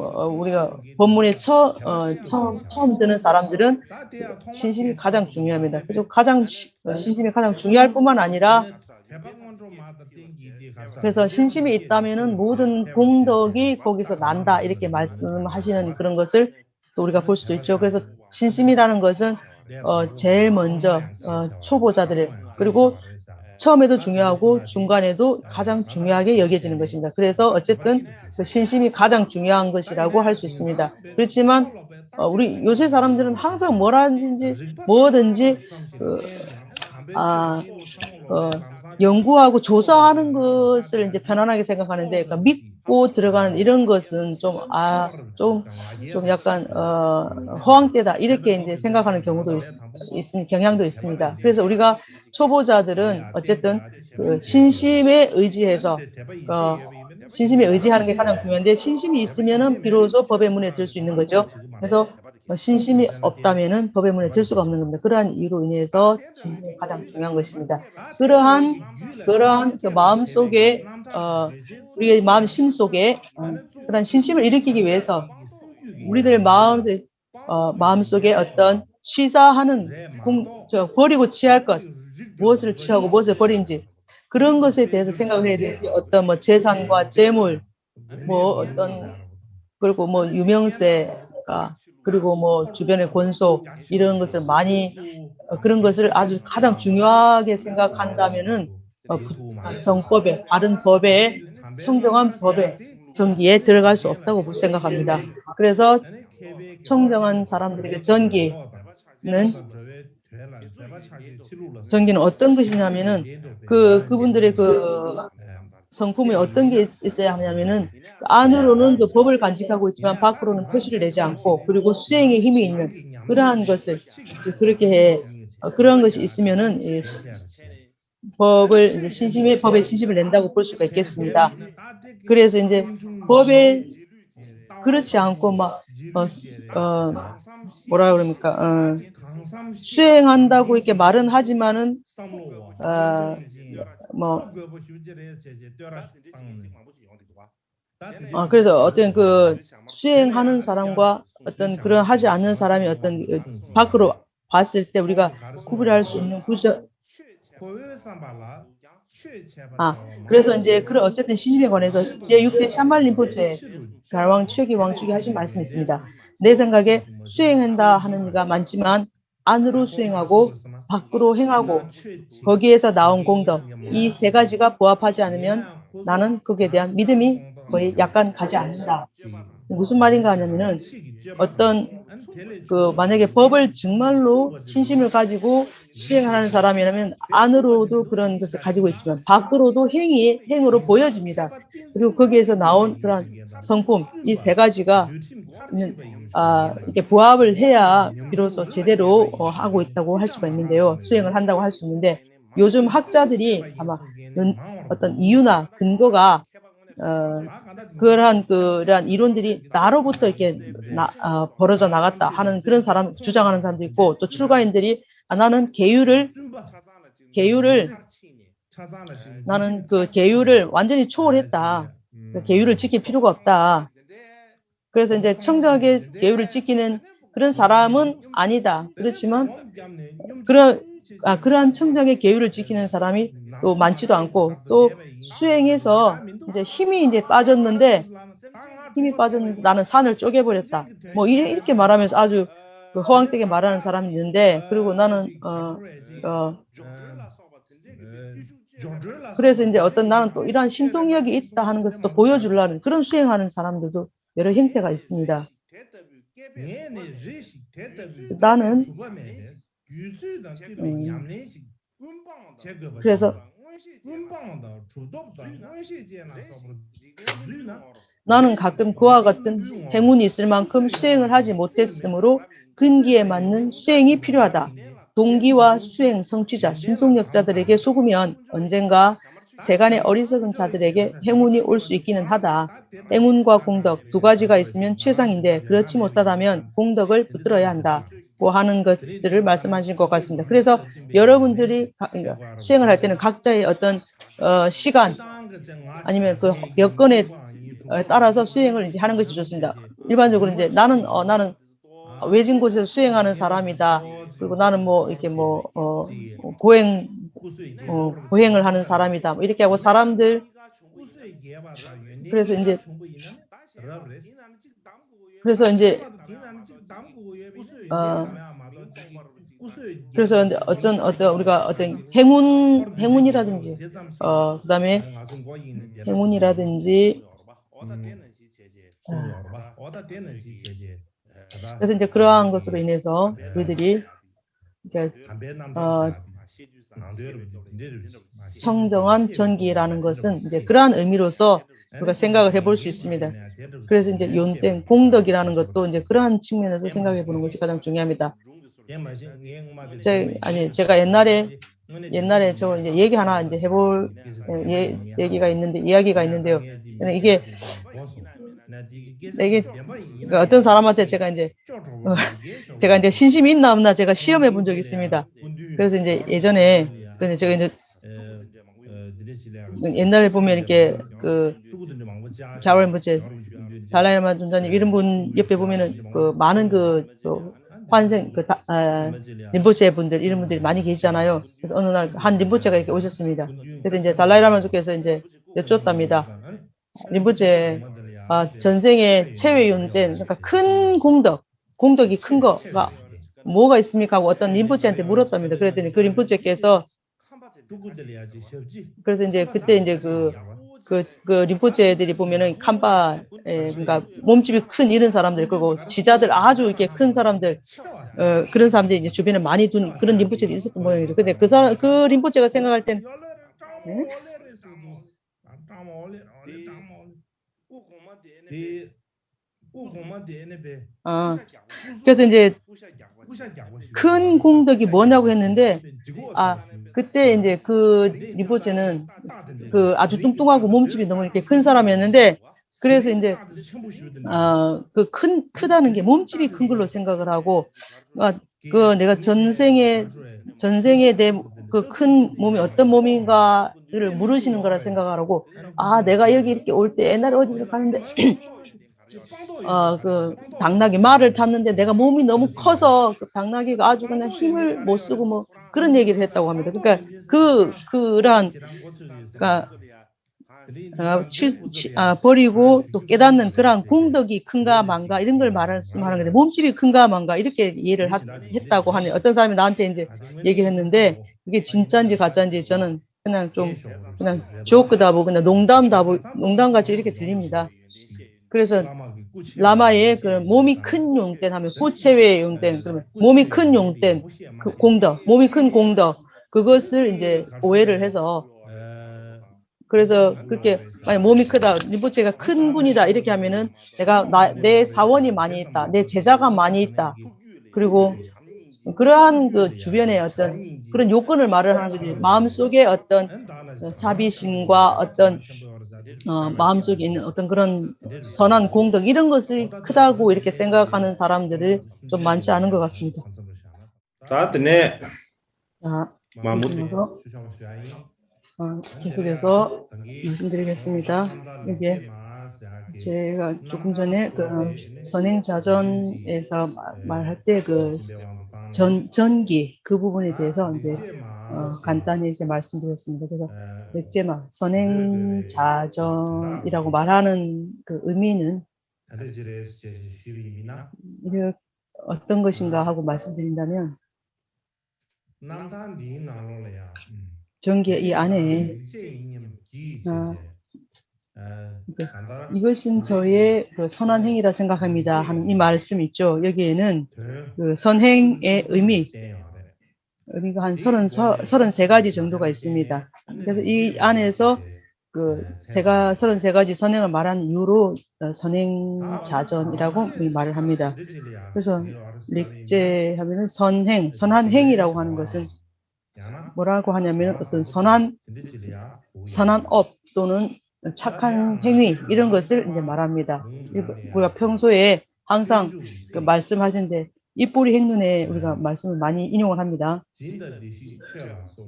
우리가 법문에 처음 듣는 사람들은 신심이 가장 중요합니다. 그래서 신심이 가장 중요할 뿐만 아니라 그래서 신심이 있다면은 모든 공덕이 거기서 난다 이렇게 말씀하시는 그런 것을 또 우리가 볼 수도 있죠. 그래서 신심이라는 것은 제일 먼저 초보자들의 그리고 처음에도 중요하고 중간에도 가장 중요하게 여겨지는 것입니다. 그래서 어쨌든 그 신심이 가장 중요한 것이라고 할 수 있습니다. 그렇지만 우리 요새 사람들은 항상 뭐든지 연구하고 조사하는 것을 이제 편안하게 생각하는데, 그러니까 믿고 들어가는 이런 것은 좀 약간 허황되다 이렇게 이제 생각하는 경향도 있습니다. 그래서 우리가 초보자들은 어쨌든 신심에 의지해서 신심에 의지하는 게 가장 중요한데 신심이 있으면은 비로소 법의 문에 들 수 있는 거죠. 그래서 신심이 없다면은 법의 문에 들 수가 없는 겁니다. 그러한 이유로 인해서 신심이 가장 중요한 것입니다. 그러한 그 마음 속에 우리의 심 속에 그런 신심을 일으키기 위해서 우리들 마음 속에 어떤 취사하는 버리고 취할 것 무엇을 취하고 무엇을 버린지 그런 것에 대해서 생각을 해야 되지 어떤 뭐 재산과 재물 그리고 뭐 유명세가 그리고 뭐 주변의 권속 이런 것을 많이 그런 것을 아주 가장 중요하게 생각한다면은 정법에 바른 법에 청정한 법에 정기에 들어갈 수 없다고 생각합니다. 그래서 청정한 사람들에게 전기는 어떤 것이냐면은 그분들의 성품이 어떤 게 있어야 하냐면은 안으로는 그 법을 간직하고 있지만 밖으로는 표시를 내지 않고 그리고 수행에 힘이 있는 그러한 것을 그렇게 그런 것이 있으면은 법의 신심을 낸다고 볼 수가 있겠습니다. 그래서 이제 법에 그렇지 않고 뭐라 그럽니까 수행한다고 이렇게 말은 하지만은 그래서 어떤 수행하는 사람과 어떤 그런 하지 않는 사람이 어떤 밖으로 봤을 때 우리가 구분할 수 있는 그래서 이제 그런 어쨌든 시집에 관해서 제6대 샤말 림포체 갈왕 최기 왕축이 하신 말씀이 있습니다. 내 생각에 수행한다 하는 이가 많지만 안으로 수행하고 밖으로 행하고 거기에서 나온 공덕 이 세 가지가 부합하지 않으면 나는 거기에 대한 믿음이 거의 약간 가지 않는다. 무슨 말인가 하냐면은 어떤 만약에 법을 정말로 신심을 가지고 수행하는 사람이라면 안으로도 그런 것을 가지고 있지만 밖으로도 행으로 보여집니다. 그리고 거기에서 나온 그런 성품 이 세 가지가 이게 부합을 해야 비로소 제대로 하고 있다고 할 수가 있는데요. 수행을 한다고 할 수 있는데 요즘 학자들이 아마 어떤 이유나 근거가 그러한 이론들이 나로부터 이렇게 벌어져 나갔다 하는 그런 사람 주장하는 사람도 있고 또 출가인들이 나는 계율을 나는 그 계율을 완전히 초월했다. 그 계율을 지킬 필요가 없다. 그래서 이제 청정하게 계율을 지키는 그런 사람은 아니다. 그렇지만 그러한 청정의 계율을 지키는 사람이 또 많지도 않고 또 수행해서 이제 힘이 이제 빠졌는데 나는 산을 쪼개버렸다. 뭐 이렇게 말하면서 아주 그 허황되게 말하는 사람이 있는데 그리고 나는 그래서 이제 나는 또 이러한 신통력이 있다 하는 것을 또 보여주려는 그런 수행하는 사람들도 여러 형태가 있습니다. 나는 그래서 나는 가끔 그와 같은 행운이 있을 만큼 수행을 하지 못했으므로 근기에 맞는 수행이 필요하다. 동기와 수행 성취자, 신통력자들에게 속으면 언젠가 세간의 어리석은 자들에게 행운이 올 수 있기는 하다. 행운과 공덕 두 가지가 있으면 최상인데 그렇지 못하다면 공덕을 붙들어야 한다고 하는 것들을 말씀하신 것 같습니다. 그래서 여러분들이 수행을 할 때는 각자의 어떤 시간 아니면 그 여건에 따라서 수행을 이제 하는 것이 좋습니다. 일반적으로 이제 나는 외진 곳에서 수행하는 사람이다. 그리고 나는 뭐 이렇게 고행을 하는 사람이다. 뭐 이렇게 하고 사람들 그래서 이제 그래서 이제 어떤 우리가 어떤 행운이라든지 그다음에 행운이라든지 그래서 이제 그러한 것으로 인해서 우리들이 청정한 전기라는 것은 이제 그러한 의미로서 우리가 생각을 해볼 수 있습니다. 그래서 이제 연땡 공덕이라는 것도 이제 그러한 측면에서 생각해 보는 것이 가장 중요합니다. 제가 옛날에 저 이제 얘기 하나 이제 해볼 이야기가 있는데요. 이게 그러니까 어떤 사람한테 제가 이제 신심이 있나 없나 제가 시험해 본 적이 있습니다. 그래서 이제 예전에 제가 이제 옛날에 보면 이렇게 달라이라마 존자님 이런 분 옆에 보면은 많은 환생 림포체 분들 이런 분들이 많이 계시잖아요. 그래서 어느 날 한 림포체가 이렇게 오셨습니다. 그래서 이제 달라이라마 주께서 이제 여쭙답니다. 림포체 전생에 체외윤된 그러니까 큰 공덕이 큰 거가 뭐가 있습니까? 하고 어떤 림포체한테 물었답니다. 그랬더니 그 림포체께서 그래서 이제 그때 이제 그 림포체들이 보면은 그러니까 몸집이 큰 이런 사람들 그리고 지자들 아주 이렇게 큰 사람들 그런 사람들이 이제 주변에 많이 둔 그런 림포체들이 있었던 모양이죠. 근데 그 림포체가 생각할 땐 그래서 이제 큰 공덕이 뭐냐고 했는데 그때 이제 그 림포체는 아주 뚱뚱하고 몸집이 너무 이렇게 큰 사람이었는데 그래서 이제 크다는 게 몸집이 큰 걸로 생각을 하고 내가 전생에 내 그 큰 몸이 어떤 몸인가를 물으시는 거라 생각을 하고 내가 여기 이렇게 올 때 옛날에 어디를 가는데 당나귀 말을 탔는데 내가 몸이 너무 커서 그 당나귀가 아주 그냥 힘을 못 쓰고 그런 얘기를 했다고 합니다. 그러니까 그러한 그러니까 버리고 또 깨닫는 그러한 공덕이 큰가 만가 이런 걸 말하는 건데 몸집이 큰가 만가 이렇게 이해를 했다고 하는 어떤 사람이 나한테 이제 얘기를 했는데 이게 진짜인지 가짜인지 저는 그냥 좀 그냥 조크다 보고 그냥 농담같이 이렇게 들립니다. 그래서 라마의 그 몸이 큰 용된 하면 후체외 용된 그러면 몸이 큰 용된 그 공덕, 몸이 큰 공덕 그것을 이제 오해를 해서 그래서 그렇게 만약 몸이 크다, rinpoche가 큰 분이다 이렇게 하면은 내 사원이 많이 있다, 내 제자가 많이 있다. 그리고 그러한 그 주변에 어떤 그런 요건을 말을 하는 거지. 마음속에 어떤 자비심과 어떤 마음속에 있는 어떤 그런 선한 공덕 이런 것을 크다고 이렇게 생각하는 사람들을 좀 많지 않은 것 같습니다. 다음에 자, 마무리. 계속해서 말씀드리겠습니다. 이게 제가 조금 전에 그 선행자전에서 말할 때 그 전기 그 부분에 대해서 이제 간단히 이렇게 말씀드렸습니다. 그래서 넷째마 선행자전이라고 말하는 그 의미는 이게 어떤 것인가 하고 말씀드린다면 전기 이 안에 이것은 저의 그 선한 행위라 생각합니다 하는 이 말씀 있죠. 여기에는 그 선행의 의미가 한 33가지 정도가 있습니다. 그래서 이 안에서 그 33가지 선행을 말하는 이유로 선행자전이라고 말을 합니다. 그래서 릭제 하면은 선한 행위라고 하는 것은 뭐라고 하냐면 어떤 선한 업 또는 착한 행위 이런 것을 이제 말합니다. 우리가 평소에 항상 그 말씀하신데 입꼬리 행문에 우리가 말씀을 많이 인용을 합니다.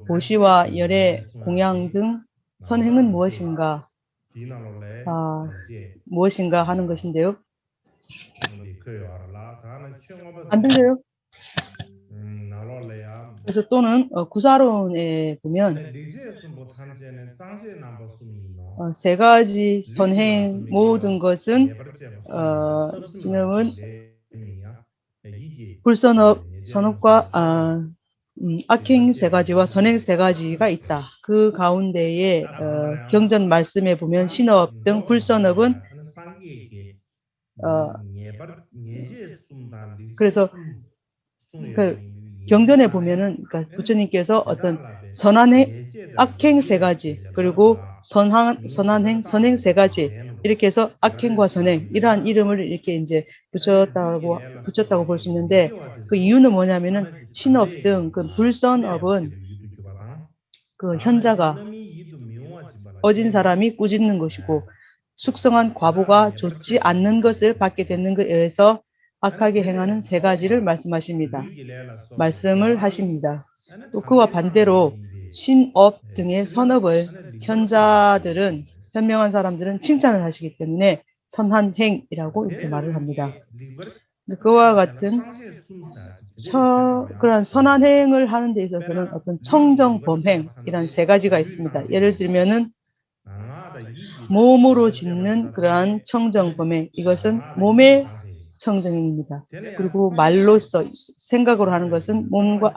보시와 열애, 공양 등 선행은 무엇인가? 무엇인가 하는 것인데요. 안 들려요? 그래서 또는 구사론에 보면 세 가지 선행 모든 것은 지금은 선업과 악행 세 가지와 선행 세 가지가 있다. 그 가운데에 경전 말씀에 보면 신업 등 불선업은 그래서 그 경전에 보면은 그러니까 부처님께서 어떤 악행 세 가지 그리고 선한 선행 세 가지 이렇게 해서 악행과 선행 이러한 이름을 이렇게 이제 붙였다고 볼 수 있는데 그 이유는 뭐냐면은 신업 등 그 불선업은 그 현자가 어진 사람이 꾸짖는 것이고 숙성한 과보가 좋지 않는 것을 받게 되는 것에 의해서 악하게 행하는 세 가지를 말씀을 하십니다. 또 그와 반대로 신업 등의 선업을 현명한 사람들은 칭찬을 하시기 때문에 선한 행이라고 이렇게 말을 합니다. 그와 같은 그런 선한 행을 하는 데 있어서는 어떤 청정, 범행이란 세 가지가 있습니다. 예를 들면은 몸으로 짓는 그러한 청정, 범행 이것은 몸의 청정행입니다. 그리고 말로써 생각으로 하는 것은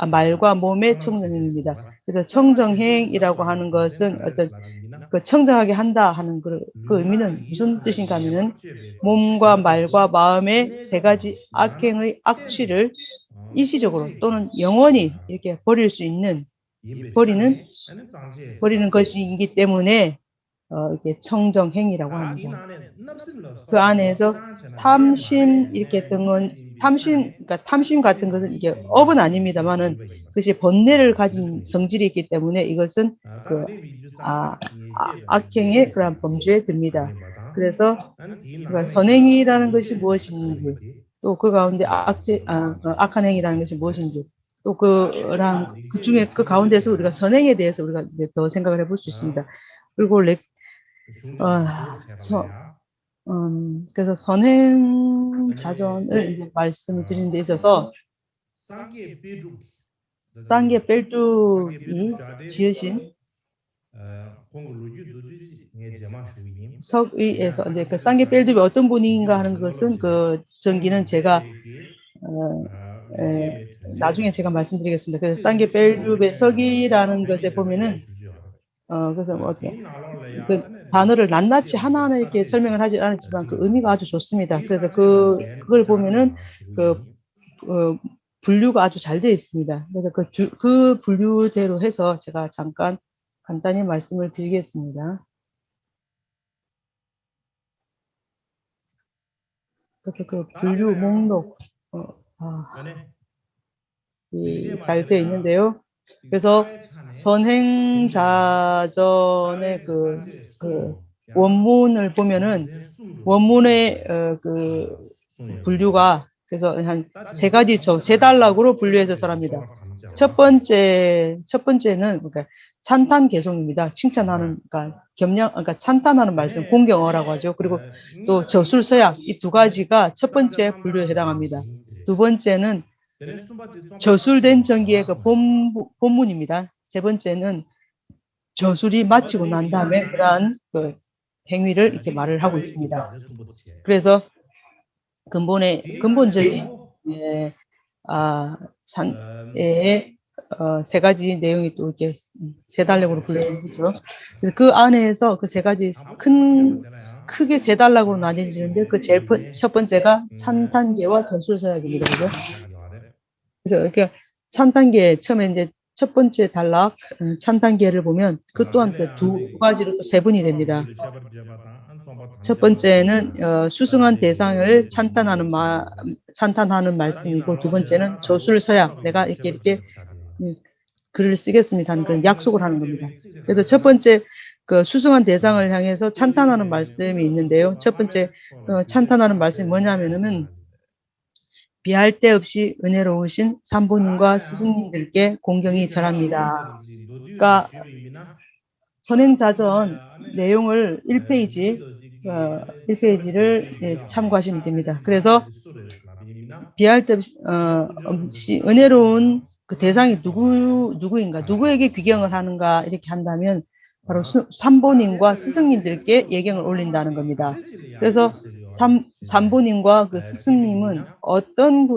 말과 몸의 청정행입니다. 그래서 청정행이라고 하는 것은 어떤 그 청정하게 한다 하는 그 의미는 무슨 뜻인가 하면은 몸과 말과 마음의 세 가지 악행의 악취를 일시적으로 또는 영원히 이렇게 버릴 수 있는 버리는 것이기 때문에 이게 청정행이라고 합니다. 그 안에서 그러니까 탐심 같은 것은 이게 업은 아닙니다만은 그것이 번뇌를 가진 성질이 있기 때문에 이것은 그 악행의 그런 범주에 듭니다. 그래서 선행이라는 것이 무엇인지 또 그 가운데 악한 행위라는 것이 무엇인지 또 그 중에 그 가운데서 우리가 선행에 대해서 우리가 이제 더 생각을 해볼 수 있습니다. 그리고 그래서 선행 자전을 이제 말씀을 드리는 데 있어서 쌍계 벨두이 지으신 석의에서 이제 그 쌍계 벨두이 어떤 분인가 하는 것은 그 전기는 제가 나중에 제가 말씀드리겠습니다. 그래서 쌍계 벨두의 석이라는 것에 보면은 그래서 뭐 그 단어를 낱낱이 하나하나 이렇게 설명을 하지 않았지만 그 의미가 아주 좋습니다. 그래서 그걸 보면은 분류가 아주 잘 되어 있습니다. 그래서 그 분류대로 해서 제가 잠깐 간단히 말씀을 드리겠습니다. 그렇게 그 분류 목록 잘 되어 있는데요. 그래서 선행자전의 그 원문을 보면은 원문의 그 분류가 그래서 한 세 가지 세 단락으로 분류해서 설합니다. 첫 번째는 그러니까 찬탄 개송입니다. 칭찬하는 그러니까 그러니까 찬탄하는 말씀 공경어라고 하죠. 그리고 또 저술서약 이 두 가지가 첫 번째 분류에 해당합니다. 두 번째는 저술된 전기의 그 본문입니다. 세 번째는 저술이 마치고 난 다음에 그러한 그 행위를 이렇게 말을 하고 있습니다. 그래서 근본적인 세 가지 내용이 또 이렇게 세 단락으로 분류되죠. 그 안에서 그 세 가지 크게 세 단락으로 나뉘어지는데 그 제일 첫 번째가 찬탄계와 저술서약입니다. 그죠? 그래서 이렇게 찬탄계 처음에 이제 첫 번째 단락 찬탄계를 보면 그 또한 두 가지로 세분이 됩니다. 첫 번째는 수승한 대상을 찬탄하는 말씀이고 두 번째는 저술서약 내가 이렇게 글을 쓰겠습니다 하는 그런 약속을 하는 겁니다. 그래서 첫 번째 그 수승한 대상을 향해서 찬탄하는 말씀이 있는데요. 첫 번째 찬탄하는 말씀이 뭐냐면은 비할 데 없이 은혜로우신 산부님과 스승님들께 공경이 절합니다. 그러니까 선행자전 내용을 1페이지를 참고하시면 됩니다. 그래서 비할 데 없이 은혜로운 그 대상이 누구인가, 누구에게 귀경을 하는가 이렇게 한다면 바로 산보님과 스승님들께 예경을 올린다는 겁니다. 그래서 산보님과 그 스승님은 어떤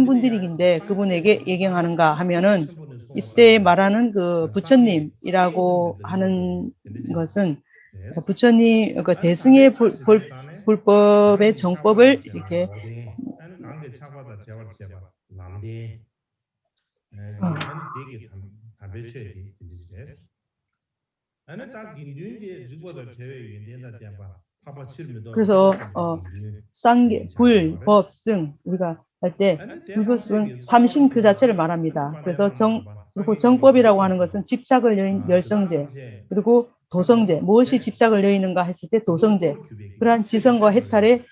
분들이긴데 그분에게 예경하는가 하면은 이때 말하는 그 부처님이라고 하는 것은 부처님 그 대승의 불법의 정법을 이렇게 그래서 쌍계, 불, 법, 승 우리가 할 때 불법은 삼신 그 자체를 말합니다. 그래서 그리고 정법이라고 하는 것은 집착을 여인 열성제 그리고 도성제 무엇이 집착을 여이는가 했을 때 도성제 그러한 지성과 해탈의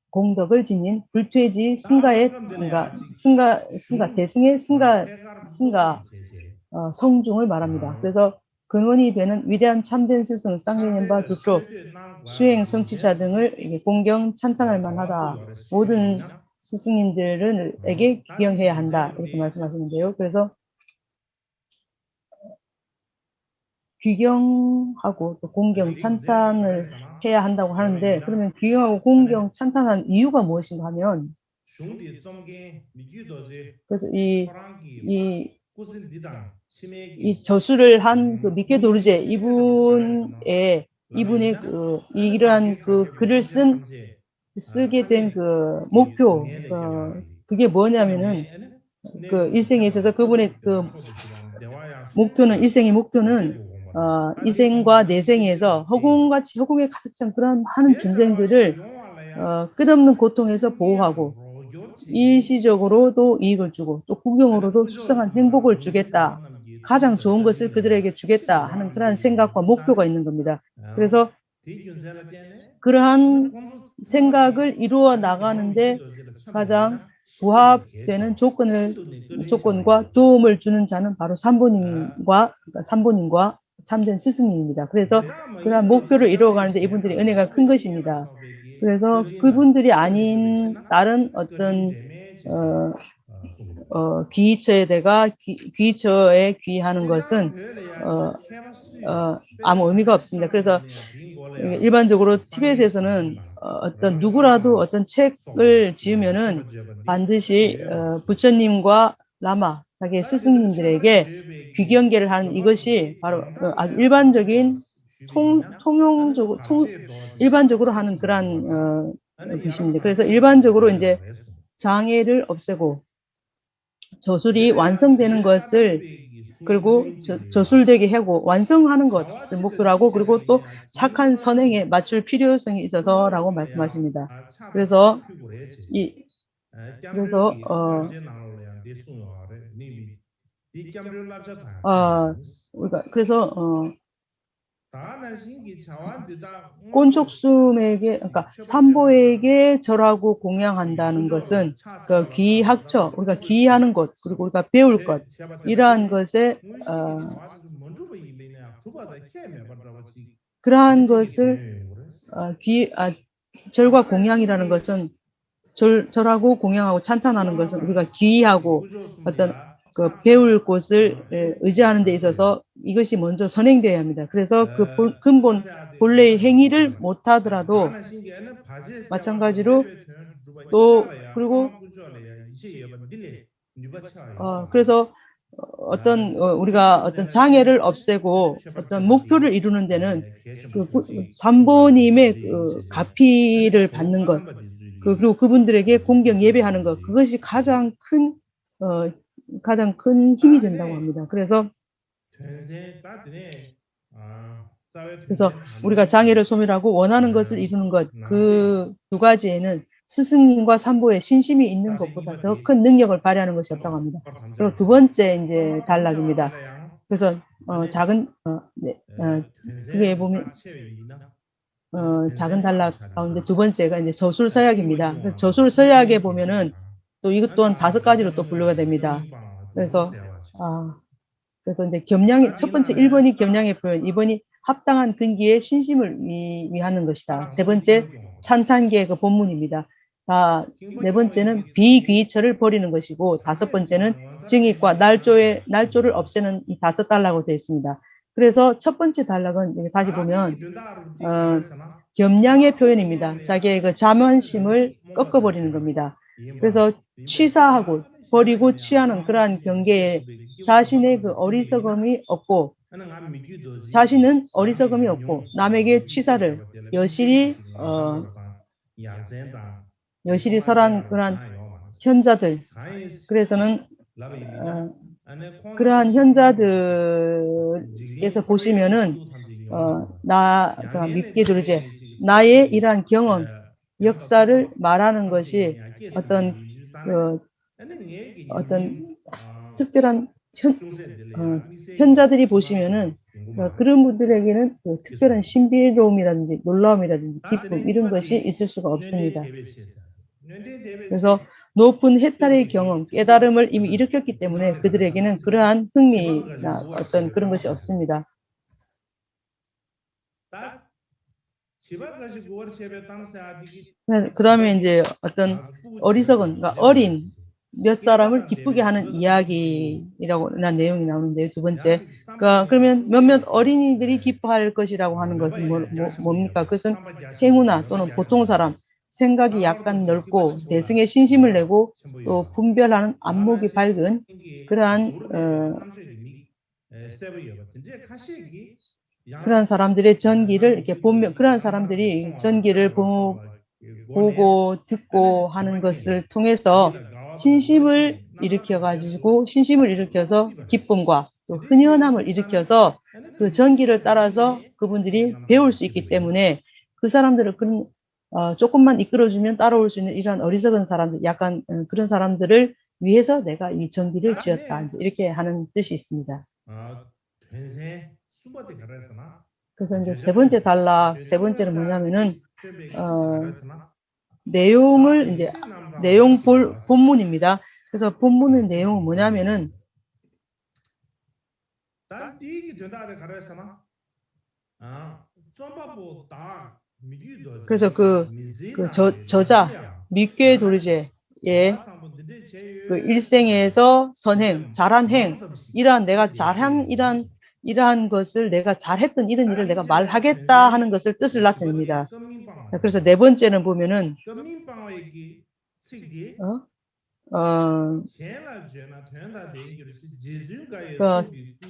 공덕을 지닌 불퇴지 승가의 승가 대승의 승가 성중을 말합니다. 그래서 근원이 되는 위대한 참된 스승 쌍계년바 두쪽 수행 성취자 등을 공경 찬탄할 만하다. 모든 스승님들에게 귀경해야 한다. 이렇게 말씀하시는데요. 그래서 귀경하고 또 공경 찬탄을 해야 한다고 하는데 그러면 귀경하고 공경 찬탄한 이유가 무엇인가 하면 그래서 이 저수를 한 그 미케 도르제 이분의 이러한 그 글을 쓰게 된 그 목표 그게 뭐냐면은 그 일생에 있어서 그분의 그 목표는 일생의 목표는 이생과 내생에서 허공에 가득 찬 그런 많은 존재들을 끝없는 고통에서 보호하고 일시적으로도 이익을 주고 또 구경으로도 수상한 행복을 주겠다. 가장 좋은 것을 그들에게 주겠다 하는 그러한 생각과 목표가 있는 겁니다. 그래서 그러한 생각을 이루어 나가는데 가장 부합되는 조건과 도움을 주는 자는 바로 산보님과 참된 스승님입니다. 그래서 그러한 목표를 이루어가는데 이분들이 은혜가 큰 것입니다. 그래서 그분들이 아닌 다른 어떤 귀처에다가 귀처에 귀하는 것은 아무 의미가 없습니다. 그래서 일반적으로 티베트에서는 어떤 누구라도 어떤 책을 지으면은 반드시 부처님과 라마, 자기의 스승님들에게 귀경계를 하는 이것이 바로 아주 일반적인 일반적으로 하는 그러한 것입니다. 그래서 일반적으로 이제 장애를 없애고 저술이 완성되는 것을 그리고 저술되게 하고 완성하는 것을 목표로 하고 그리고 또 착한 선행에 맞출 필요성이 있어서라고 말씀하십니다. 그래서 그래서 우리가 그래서 꼰족숨에게 그러니까 삼보에게 절하고 공양한다는 것은 그 귀학처 우리가 귀하는 것 그리고 우리가 배울 것 이러한 것에 그러한 것을 절과 공양이라는 것은 절하고 공양하고 찬탄하는 것은 우리가 귀하고 어떤 그 배울 곳을 의지하는 데 있어서 이것이 먼저 선행되어야 합니다. 그래서 그 근본 본래의 행위를 못하더라도 마찬가지로 또 그리고 그래서 우리가 어떤 장애를 없애고 어떤 목표를 이루는 데는 그 삼보님의 그 가피를 받는 것 그리고 그분들에게 공경 예배하는 것 그것이 가장 큰 힘이 된다고 합니다. 그래서 우리가 장애를 소멸하고 원하는 것을 이루는 것 그 두 가지에는 스승님과 삼보의 신심이 있는 것보다 더 큰 능력을 발휘하는 것이었다고 합니다. 그리고 두 번째 이제 단락입니다. 그래서 그게 보면 작은 단락 가운데 두 번째가 이제 저술 서약입니다. 저술 서약에 보면은 또 이것 또한 5가지로 또 분류가 됩니다. 그래서 이제 첫 번째 1번이 겸양의 표현, 2번이 합당한 근기의 신심을 위하는 것이다. 세 번째 찬탄계의 그 본문입니다. 네 번째는 비귀처를 버리는 것이고 5번째는 증익과 날조를 없애는 이 5단락으로 되어 있습니다. 그래서 첫 번째 단락은 다시 보면 겸양의 표현입니다. 자기의 그 자만심을 꺾어버리는 겁니다. 그래서 취사하고 버리고 취하는 그러한 경계에 자신의 그 자신은 어리석음이 없고 남에게 취사를 여실히 설한 그러한 현자들 그래서는 그러한 현자들에서 보시면은 나가 믿게 두르제 나의 이러한 경험 역사를 말하는 것이 어떤 특별한 현자들이 보시면은 그런 분들에게는 특별한 신비로움이라든지 놀라움이라든지 기쁨 이런 것이 있을 수가 없습니다. 그래서 높은 해탈의 경험, 깨달음을 이미 일으켰기 때문에 그들에게는 그러한 흥미나 어떤 그런 것이 없습니다. 그 다음에 이제 어떤 어리석은, 그러니까 어린 몇 사람을 기쁘게 하는 이야기라고 난 내용이 나오는데요. 두 번째, 그러면 몇몇 어린이들이 기뻐할 것이라고 하는 것은 뭡니까? 그것은 행우나 또는 보통 사람, 생각이 약간 넓고 대승에 신심을 내고 또 분별하는 안목이 밝은 그러한 그런 사람들의 전기를 이렇게 보면 그런 사람들이 전기를 보고 듣고 하는 것을 통해서 신심을 일으켜서 기쁨과 또 흔연함을 일으켜서 그 전기를 따라서 그분들이 배울 수 있기 때문에 그 사람들을 조금만 이끌어주면 따라올 수 있는 이런 어리석은 사람들, 약간 그런 사람들을 위해서 내가 이 전기를 지었다. 이렇게 하는 뜻이 있습니다. 그래서 이제 세 번째는 뭐냐면은 본문입니다. 그래서 본문의 내용은 뭐냐면은 그래서 저자 미괴 도르제의 그 일생에서 선행, 잘한 행, 이러한 내가 잘한 이러한 것을 내가 잘했던 이런 일을 내가 말하겠다 하는 것을 뜻을 나타냅니다. 그래서 네 번째는 보면은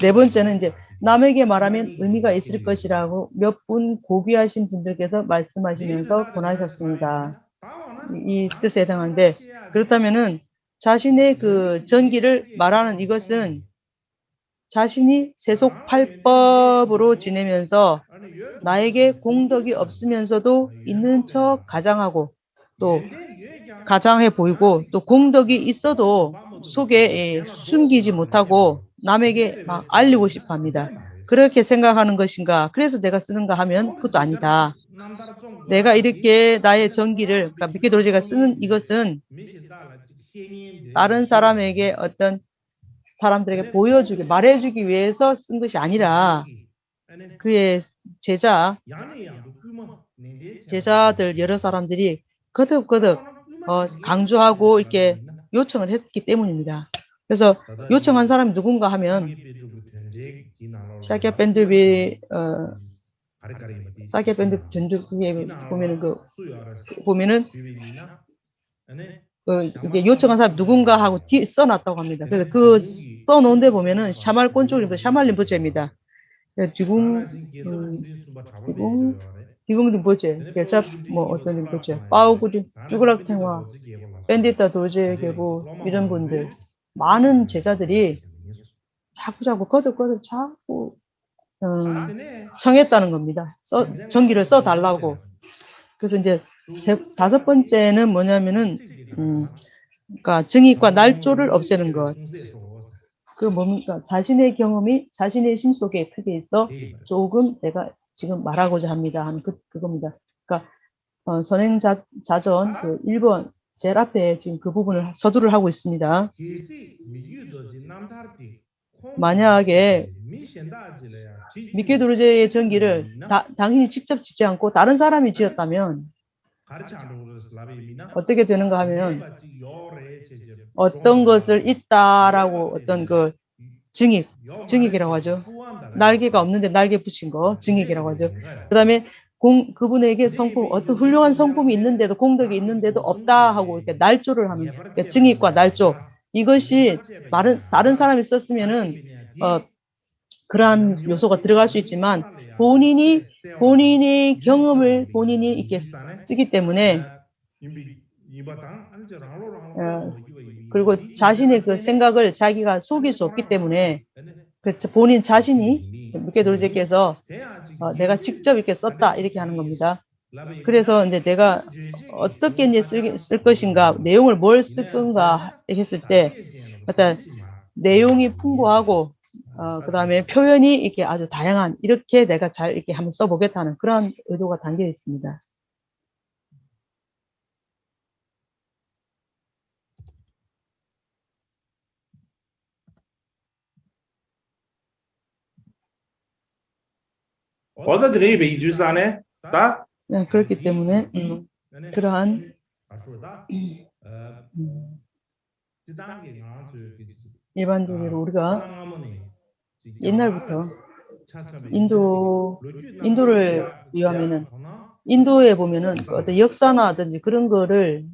네 번째는 이제 남에게 말하면 의미가 있을 것이라고 몇 분 고귀하신 분들께서 말씀하시면서 권하셨습니다. 이 뜻에 해당하는데, 그렇다면은 자신의 그 전기를 말하는 이것은 자신이 세속팔법으로 지내면서 나에게 공덕이 없으면서도 있는 척 가장하고 또 가장해 보이고 또 공덕이 있어도 속에 숨기지 못하고 남에게 막 알리고 싶어 합니다. 그렇게 생각하는 것인가? 그래서 내가 쓰는가 하면 그것도 아니다. 내가 이렇게 나의 전기를, 그러니까 미케도로제가 쓰는 이것은 다른 사람에게 어떤 사람들에게 보여주기, 말해주기 위해서 쓴 것이 아니라 그의 제자들 여러 사람들이 거듭거듭 강조하고 이렇게 요청을 했기 때문입니다. 그래서 요청한 사람이 누군가 하면 사기야 밴드비 보면은 이게 요청한 사람 누군가 하고 뒤에 써놨다고 합니다. 그래서 그 써놓은 데 보면은 샤말콘 쪽입니다. 샤말림보체입니다. 디궁dim보체, 개잡 뭐 어떤 림보체, 빠우구디, 쭈그락탱화, 밴디타 도제게고 이런 분들 많은 제자들이 자꾸자꾸 거듭거듭 자꾸 청했다는 겁니다. 전기를 써달라고. 그래서 이제 다섯 번째는 뭐냐면은 그러니까 증익과 날조를 없애는 것. 그 뭡니까? 자신의 경험이 자신의 심 속에 크게 있어 조금 내가 지금 말하고자 합니다 하는 그겁니다. 그러니까 선행자전 그 1번 제일 앞에 지금 그 부분을 서두를 하고 있습니다. 만약에 미케도르제의 전기를 당신이 직접 짓지 않고 다른 사람이 지었다면 어떻게 되는가 하면 어떤 것을 있다라고 어떤 그 증익이라고 하죠. 날개가 없는데 날개 붙인 거 증익이라고 하죠. 그 다음에 그분에게 성품, 어떤 훌륭한 성품이 있는데도 공덕이 있는데도 없다 하고 이렇게 날조를 하는, 그러니까 증익과 날조. 이것이 다른 사람이 썼으면은 그러한 요소가 들어갈 수 있지만 본인의 경험을 본인이 이렇게 쓰기 때문에 그리고 자신의 그 생각을 자기가 속일 수 없기 때문에 본인 자신이 미케도르제께서 내가 직접 이렇게 썼다 이렇게 하는 겁니다. 그래서 이제 내가 어떻게 이제 쓸 것인가, 내용을 뭘 쓸 건가 했을 때 일단 내용이 풍부하고 그 다음에 표현이 이렇게 아주 다양한, 이렇게 내가 잘 이렇게 한번 써보겠다는 그런 의도가 담겨 있습니다. 네, 그렇기 때문에 그러한 일반적으로 우리가 옛날부터 인도를 비유하면은 인도에 보면은 어떤 역사나든지 그런 거를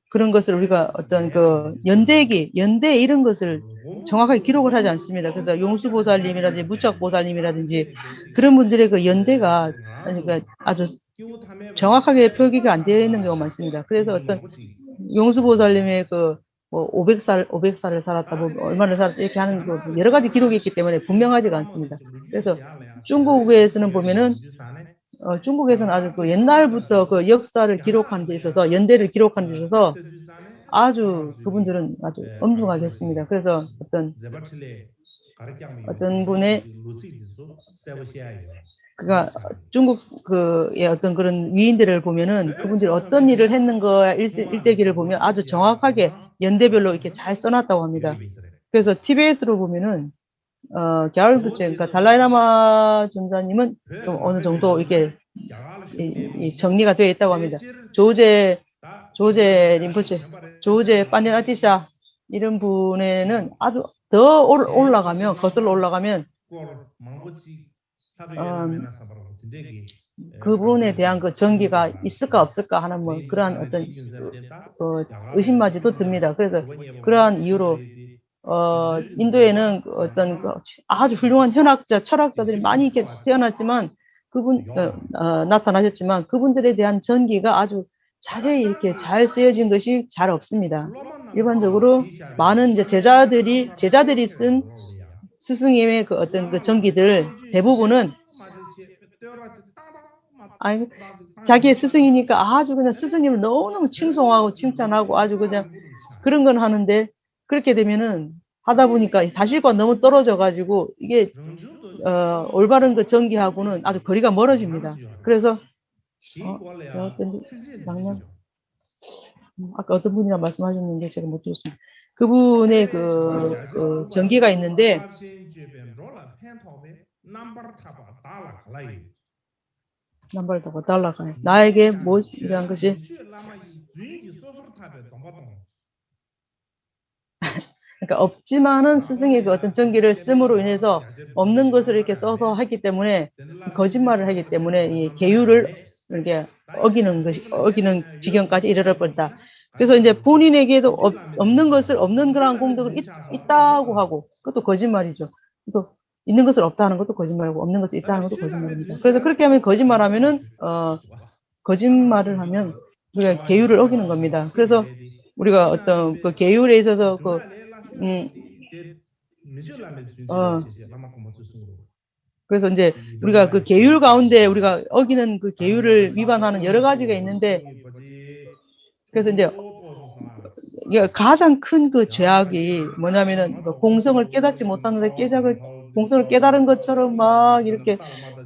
그런 것을 우리가 어떤 그 연대 이런 것을 정확하게 기록을 하지 않습니다. 그래서 용수보살님이라든지 무척보살님이라든지 그런 분들의 그 연대가 그러니까 아주 정확하게 표기가 안 되어 있는 경우가 많습니다. 그래서 어떤 용수보살님의 그 뭐 500살을 살았다, 뭐 얼마를 살았다 이렇게 하는 거 여러 가지 기록이 있기 때문에 분명하지가 않습니다. 그래서 중국에서는 보면은 중국에서는 아주 그 옛날부터 그 역사를 기록하는 데 있어서 연대를 기록하는 데 있어서 아주 그분들은 아주 엄중하게 했습니다. 그래서 어떤 분의 그가 중국 그의 어떤 그런 위인들을 보면은 그분들이 어떤 일을 했는 거야 일대기를 보면 아주 정확하게 연대별로 이렇게 잘 써놨다고 합니다. 그래서 티베트로 보면은 갸르부처, 그러니까 달라이라마 존자님은 좀 어느 정도 이렇게 이 정리가 되어 있다고 합니다. 조제 림푸체, 조제 빠냐티샤 이런 분에는 아주 더 올라가면 거슬러 올라가면 그분에 대한 그 정기가 있을까 없을까 하는 뭐 그러한 어떤 의심마저도 듭니다. 그래서 그러한 이유로 인도에는 어떤 아주 훌륭한 현학자, 철학자들이 많이 이렇게 태어났지만 나타나셨지만 그분들에 대한 전기가 아주 자세히 이렇게 잘 쓰여진 것이 잘 없습니다. 일반적으로 많은 이제 제자들이 쓴 스승님의 그 어떤 그 전기들 대부분은 자기의 스승이니까 아주 그냥 스승님을 너무너무 칭송하고 칭찬하고 아주 그냥 그런 건 하는데 그렇게 되면은 하다 보니까 사실과 너무 떨어져 가지고 이게 올바른 그 전기하고는 아주 거리가 멀어집니다. 그래서 어떤 장면 아까 어떤 분이랑 말씀하셨는데 제가 못 들었습니다. 그분의 그 전기가 있는데 남발다가 달라가요. 나에게 무엇이란 것이 그러니까 없지만은 스승의 그 어떤 전기를 씀으로 인해서 없는 것을 이렇게 써서 했기 때문에 거짓말을 하기 때문에 이 계율을 이렇게 어기는 지경까지 이르러 버린다. 그래서 이제 본인에게도 없는 것을 없는 그러한 공덕을 있다고 하고 그것도 거짓말이죠. 또 있는 것을 없다 하는 것도 거짓말이고 없는 것을 있다 하는 것도 거짓말입니다. 그래서 그렇게 하면 거짓말하면은 거짓말을 하면 우리가 계율을 어기는 겁니다. 그래서 우리가 어떤 그 계율에 있어서 그래서 이제 우리가 그 계율 가운데 우리가 어기는 그 계율을 위반하는 여러 가지가 있는데 그래서 이제 가장 큰 그 죄악이 뭐냐면은 공성을 깨닫지 못하는데 공성을 깨달은 것처럼 막 이렇게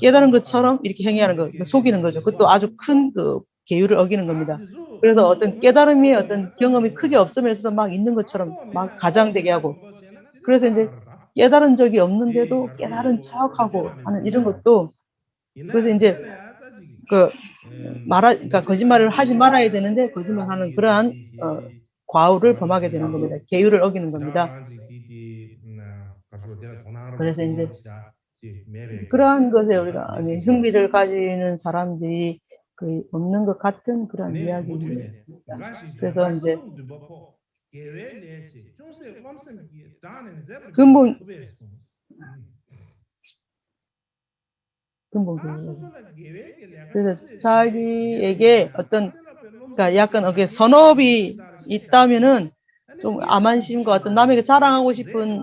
깨달은 것처럼 이렇게 행위하는 거, 속이는 거죠. 그것도 아주 큰 그 계율을 어기는 겁니다. 그래서 어떤 깨달음이 어떤 경험이 크게 없으면서도 막 있는 것처럼 막 가장되게 하고 그래서 이제 깨달은 적이 없는데도 깨달은 척하고 하는 이런 것도 그래서 이제 그러니까 거짓말을 하지 말아야 되는데 거짓말하는 그러한 과오를 범하게 되는 겁니다. 계율을 어기는 겁니다. 그래서 이제 그러한 것에 우리가 흥미를 가지는 사람들이 그 없는 것 같은 그런 이야기입니다. 그래서 이제 근본 그래서 자기에게 어떤 그러니까 약간 선업이 있다면은 좀 암한심과 어떤 남에게 자랑하고 싶은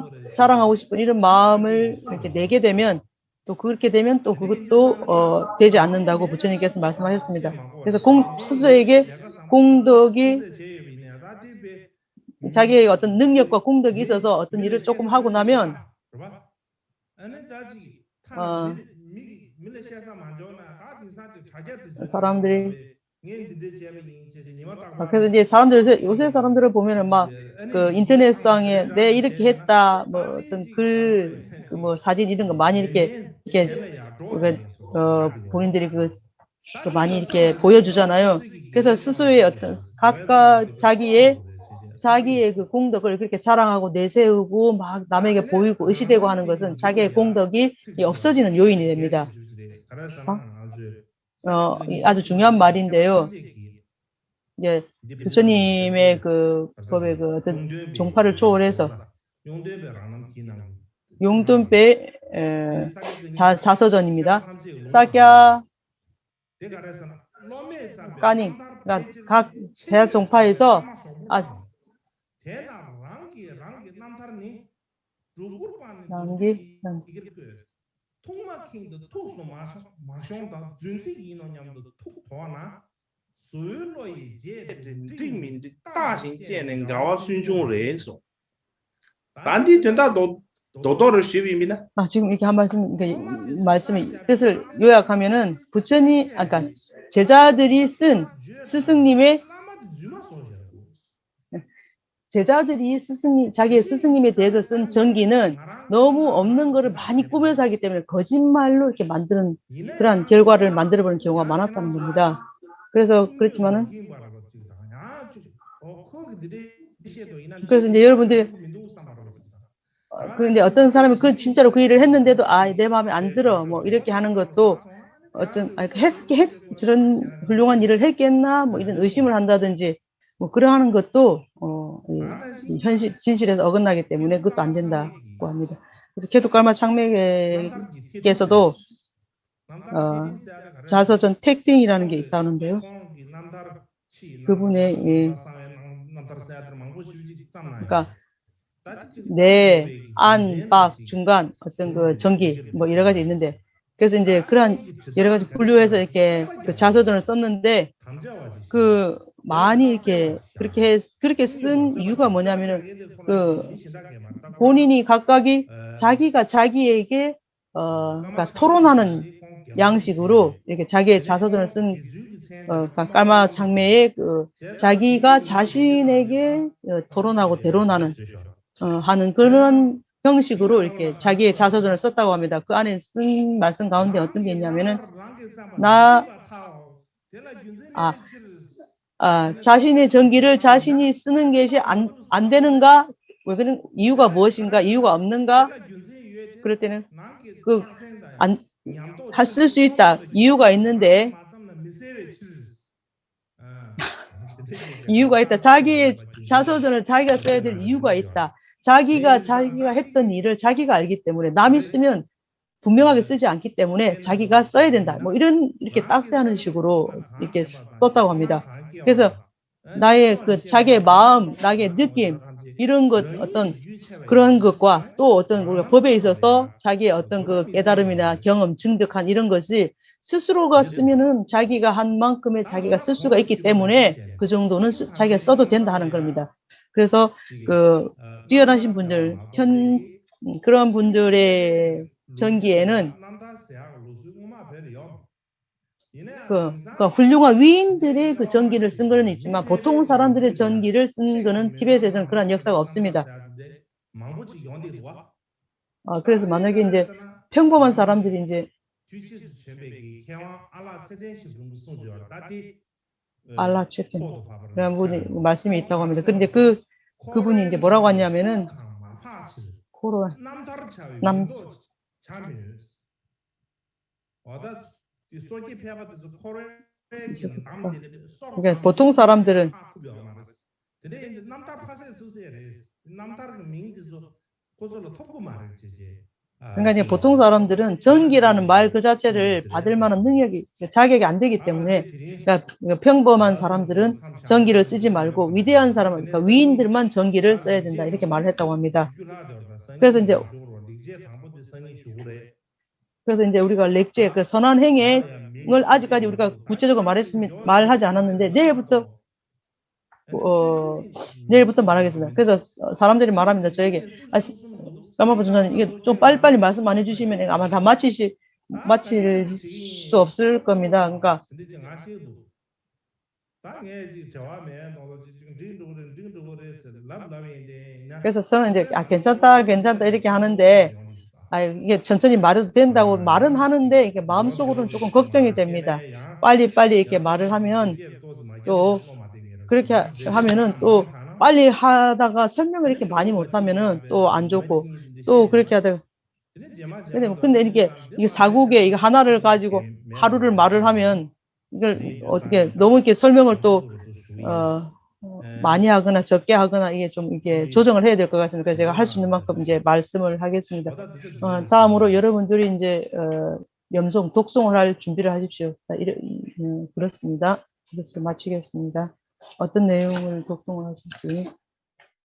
이런 마음을 이렇게 내게 되면 또 그렇게 되면 또 그것도 되지 않는다고 부처님께서 말씀하셨습니다. 그래서 스스로에게 공덕이 자기의 어떤 능력과 공덕이 있어서 어떤 일을 조금 하고 나면 사람들이 그래서 이제 요새 사람들을 보면은 막 그 인터넷상에 내 이렇게 했다 뭐 어떤 뭐 사진 이런 거 많이 이렇게 본인들이 많이 이렇게 보여주잖아요. 그래서 스스로의 어떤 각각 자기의 그 공덕을 그렇게 자랑하고 내세우고 막 남에게 보이고 의시되고 하는 것은 자기의 공덕이 없어지는 요인이 됩니다. 아주 중요한 말인데요. 이제 부처님의 그 법의 그 어떤 종파를 초월해서 용돈배 자서전입니다. 사캬 까니 그러니까 각 대학 종파에서 지금 이렇게 한 말씀의 뜻을 요약하면은 그러니까 제자들이 쓴 스승님의 제자들이 자기의 스승님에 대해서 쓴 전기는 너무 없는 거를 많이 꾸며서 하기 때문에 거짓말로 이렇게 만드는 그러한 결과를 만들어버리는 경우가 많았다는 겁니다. 그래서 이제 여러분들이 근데 어떤 사람이 진짜로 그 일을 했는데도 내 마음에 안 들어 뭐 이렇게 하는 것도 저런 훌륭한 일을 했겠나 뭐 이런 의심을 한다든지 뭐 그러하는 것도 이 진실에서 어긋나기 때문에 그것도 안 된다고 합니다. 그래서 계독갈마 창매께서도 자서전 택딩이라는 게 있다는데요. 그분의 그러니까 내, 안, 박, 중간 어떤 그 전기 뭐 여러 가지 있는데 그래서 이제 그러한 여러 가지 분류해서 이렇게 그 자서전을 썼는데 그 많이 이렇게 그렇게 쓴 이유가 뭐냐면은 그 본인이 각각이 자기가 자기에게 그러니까 토론하는 양식으로 이렇게 자기의 자서전을 쓴 깔마 장매의 그 자기가 자신에게 토론하고 대론하는 하는 그런 형식으로 이렇게 자기의 자서전을 썼다고 합니다. 그 안에 쓴 말씀 가운데 어떤 게 있냐면은 자신의 전기를 자신이 쓰는 것이 안 되는가? 왜 그런 이유가 무엇인가? 이유가 없는가? 그럴 때는 쓸 수 있다. 이유가 있는데 이유가 있다. 자기의 자서전을 자기가 써야 될 이유가 있다. 자기가 했던 일을 자기가 알기 때문에 남이 쓰면 분명하게 쓰지 않기 때문에 자기가 써야 된다. 뭐 이렇게 딱세하는 식으로 이렇게 썼다고 합니다. 그래서 나의 자기의 마음, 나의 느낌 이런 것 어떤 그런 것과 또 어떤 우리가 법에 있어서 자기의 어떤 그 깨달음이나 경험, 증득한 이런 것이 스스로가 쓰면은 자기가 한 만큼의 자기가 쓸 수가 있기 때문에 그 정도는 자기가 써도 된다 하는 겁니다. 그래서 뛰어나신 분들, 그런 분들의 전기에는 훌륭한 위인들의 그 전기를 쓴 거는 있지만 보통 사람들의 전기를 쓴 거는 티베트에서는 그런 역사가 없습니다. 그래서 만약에 이제 평범한 사람들이 이제 알라 체킨 그런 분이 말씀이 있다고 합니다. 근데 그분이 이제 뭐라고 하냐면은 그러니까 보통 사람들은 그러니까 이제 보통 사람들은 전기라는 말 그 자체를 받을 만한 자격이 안 되기 때문에 그러니까 평범한 사람들은 전기를 쓰지 말고 위대한 사람은 그러니까 위인들만 전기를 써야 된다 이렇게 말을 했다고 합니다. 그래서 이제 우리가 렉주의 그 선한 행행을 아직까지 우리가 구체적으로 말하지 않았는데 내일부터 말하겠습니다. 그래서 사람들이 말합니다. 저에게 까마부 전사님 이게 좀 빨리빨리 말씀 안 해주시면 아마 다 마칠 수 없을 겁니다. 그러니까 그래서 저는 이제 괜찮다 이렇게 하는데 이게 천천히 말해도 된다고 말은 하는데 이게 마음속으로는 조금 걱정이 됩니다. 빨리 이렇게 말을 하면 또 그렇게 하면은 또 빨리 하다가 설명을 이렇게 많이 못하면은 또 안 좋고 또 그렇게 하다가 근데 이게 사국에 이거 하나를 가지고 하루를 말을 하면 이걸 어떻게 너무 이렇게 설명을 또 많이 하거나 적게 하거나 이게 조정을 해야 될 것 같습니다. 그래서 제가 할 수 있는 만큼 이제 말씀을 하겠습니다. 다음으로 여러분들이 이제 독송을 할 준비를 하십시오. 그렇습니다. 이것으로 마치겠습니다. 어떤 내용을 독송을 하실지.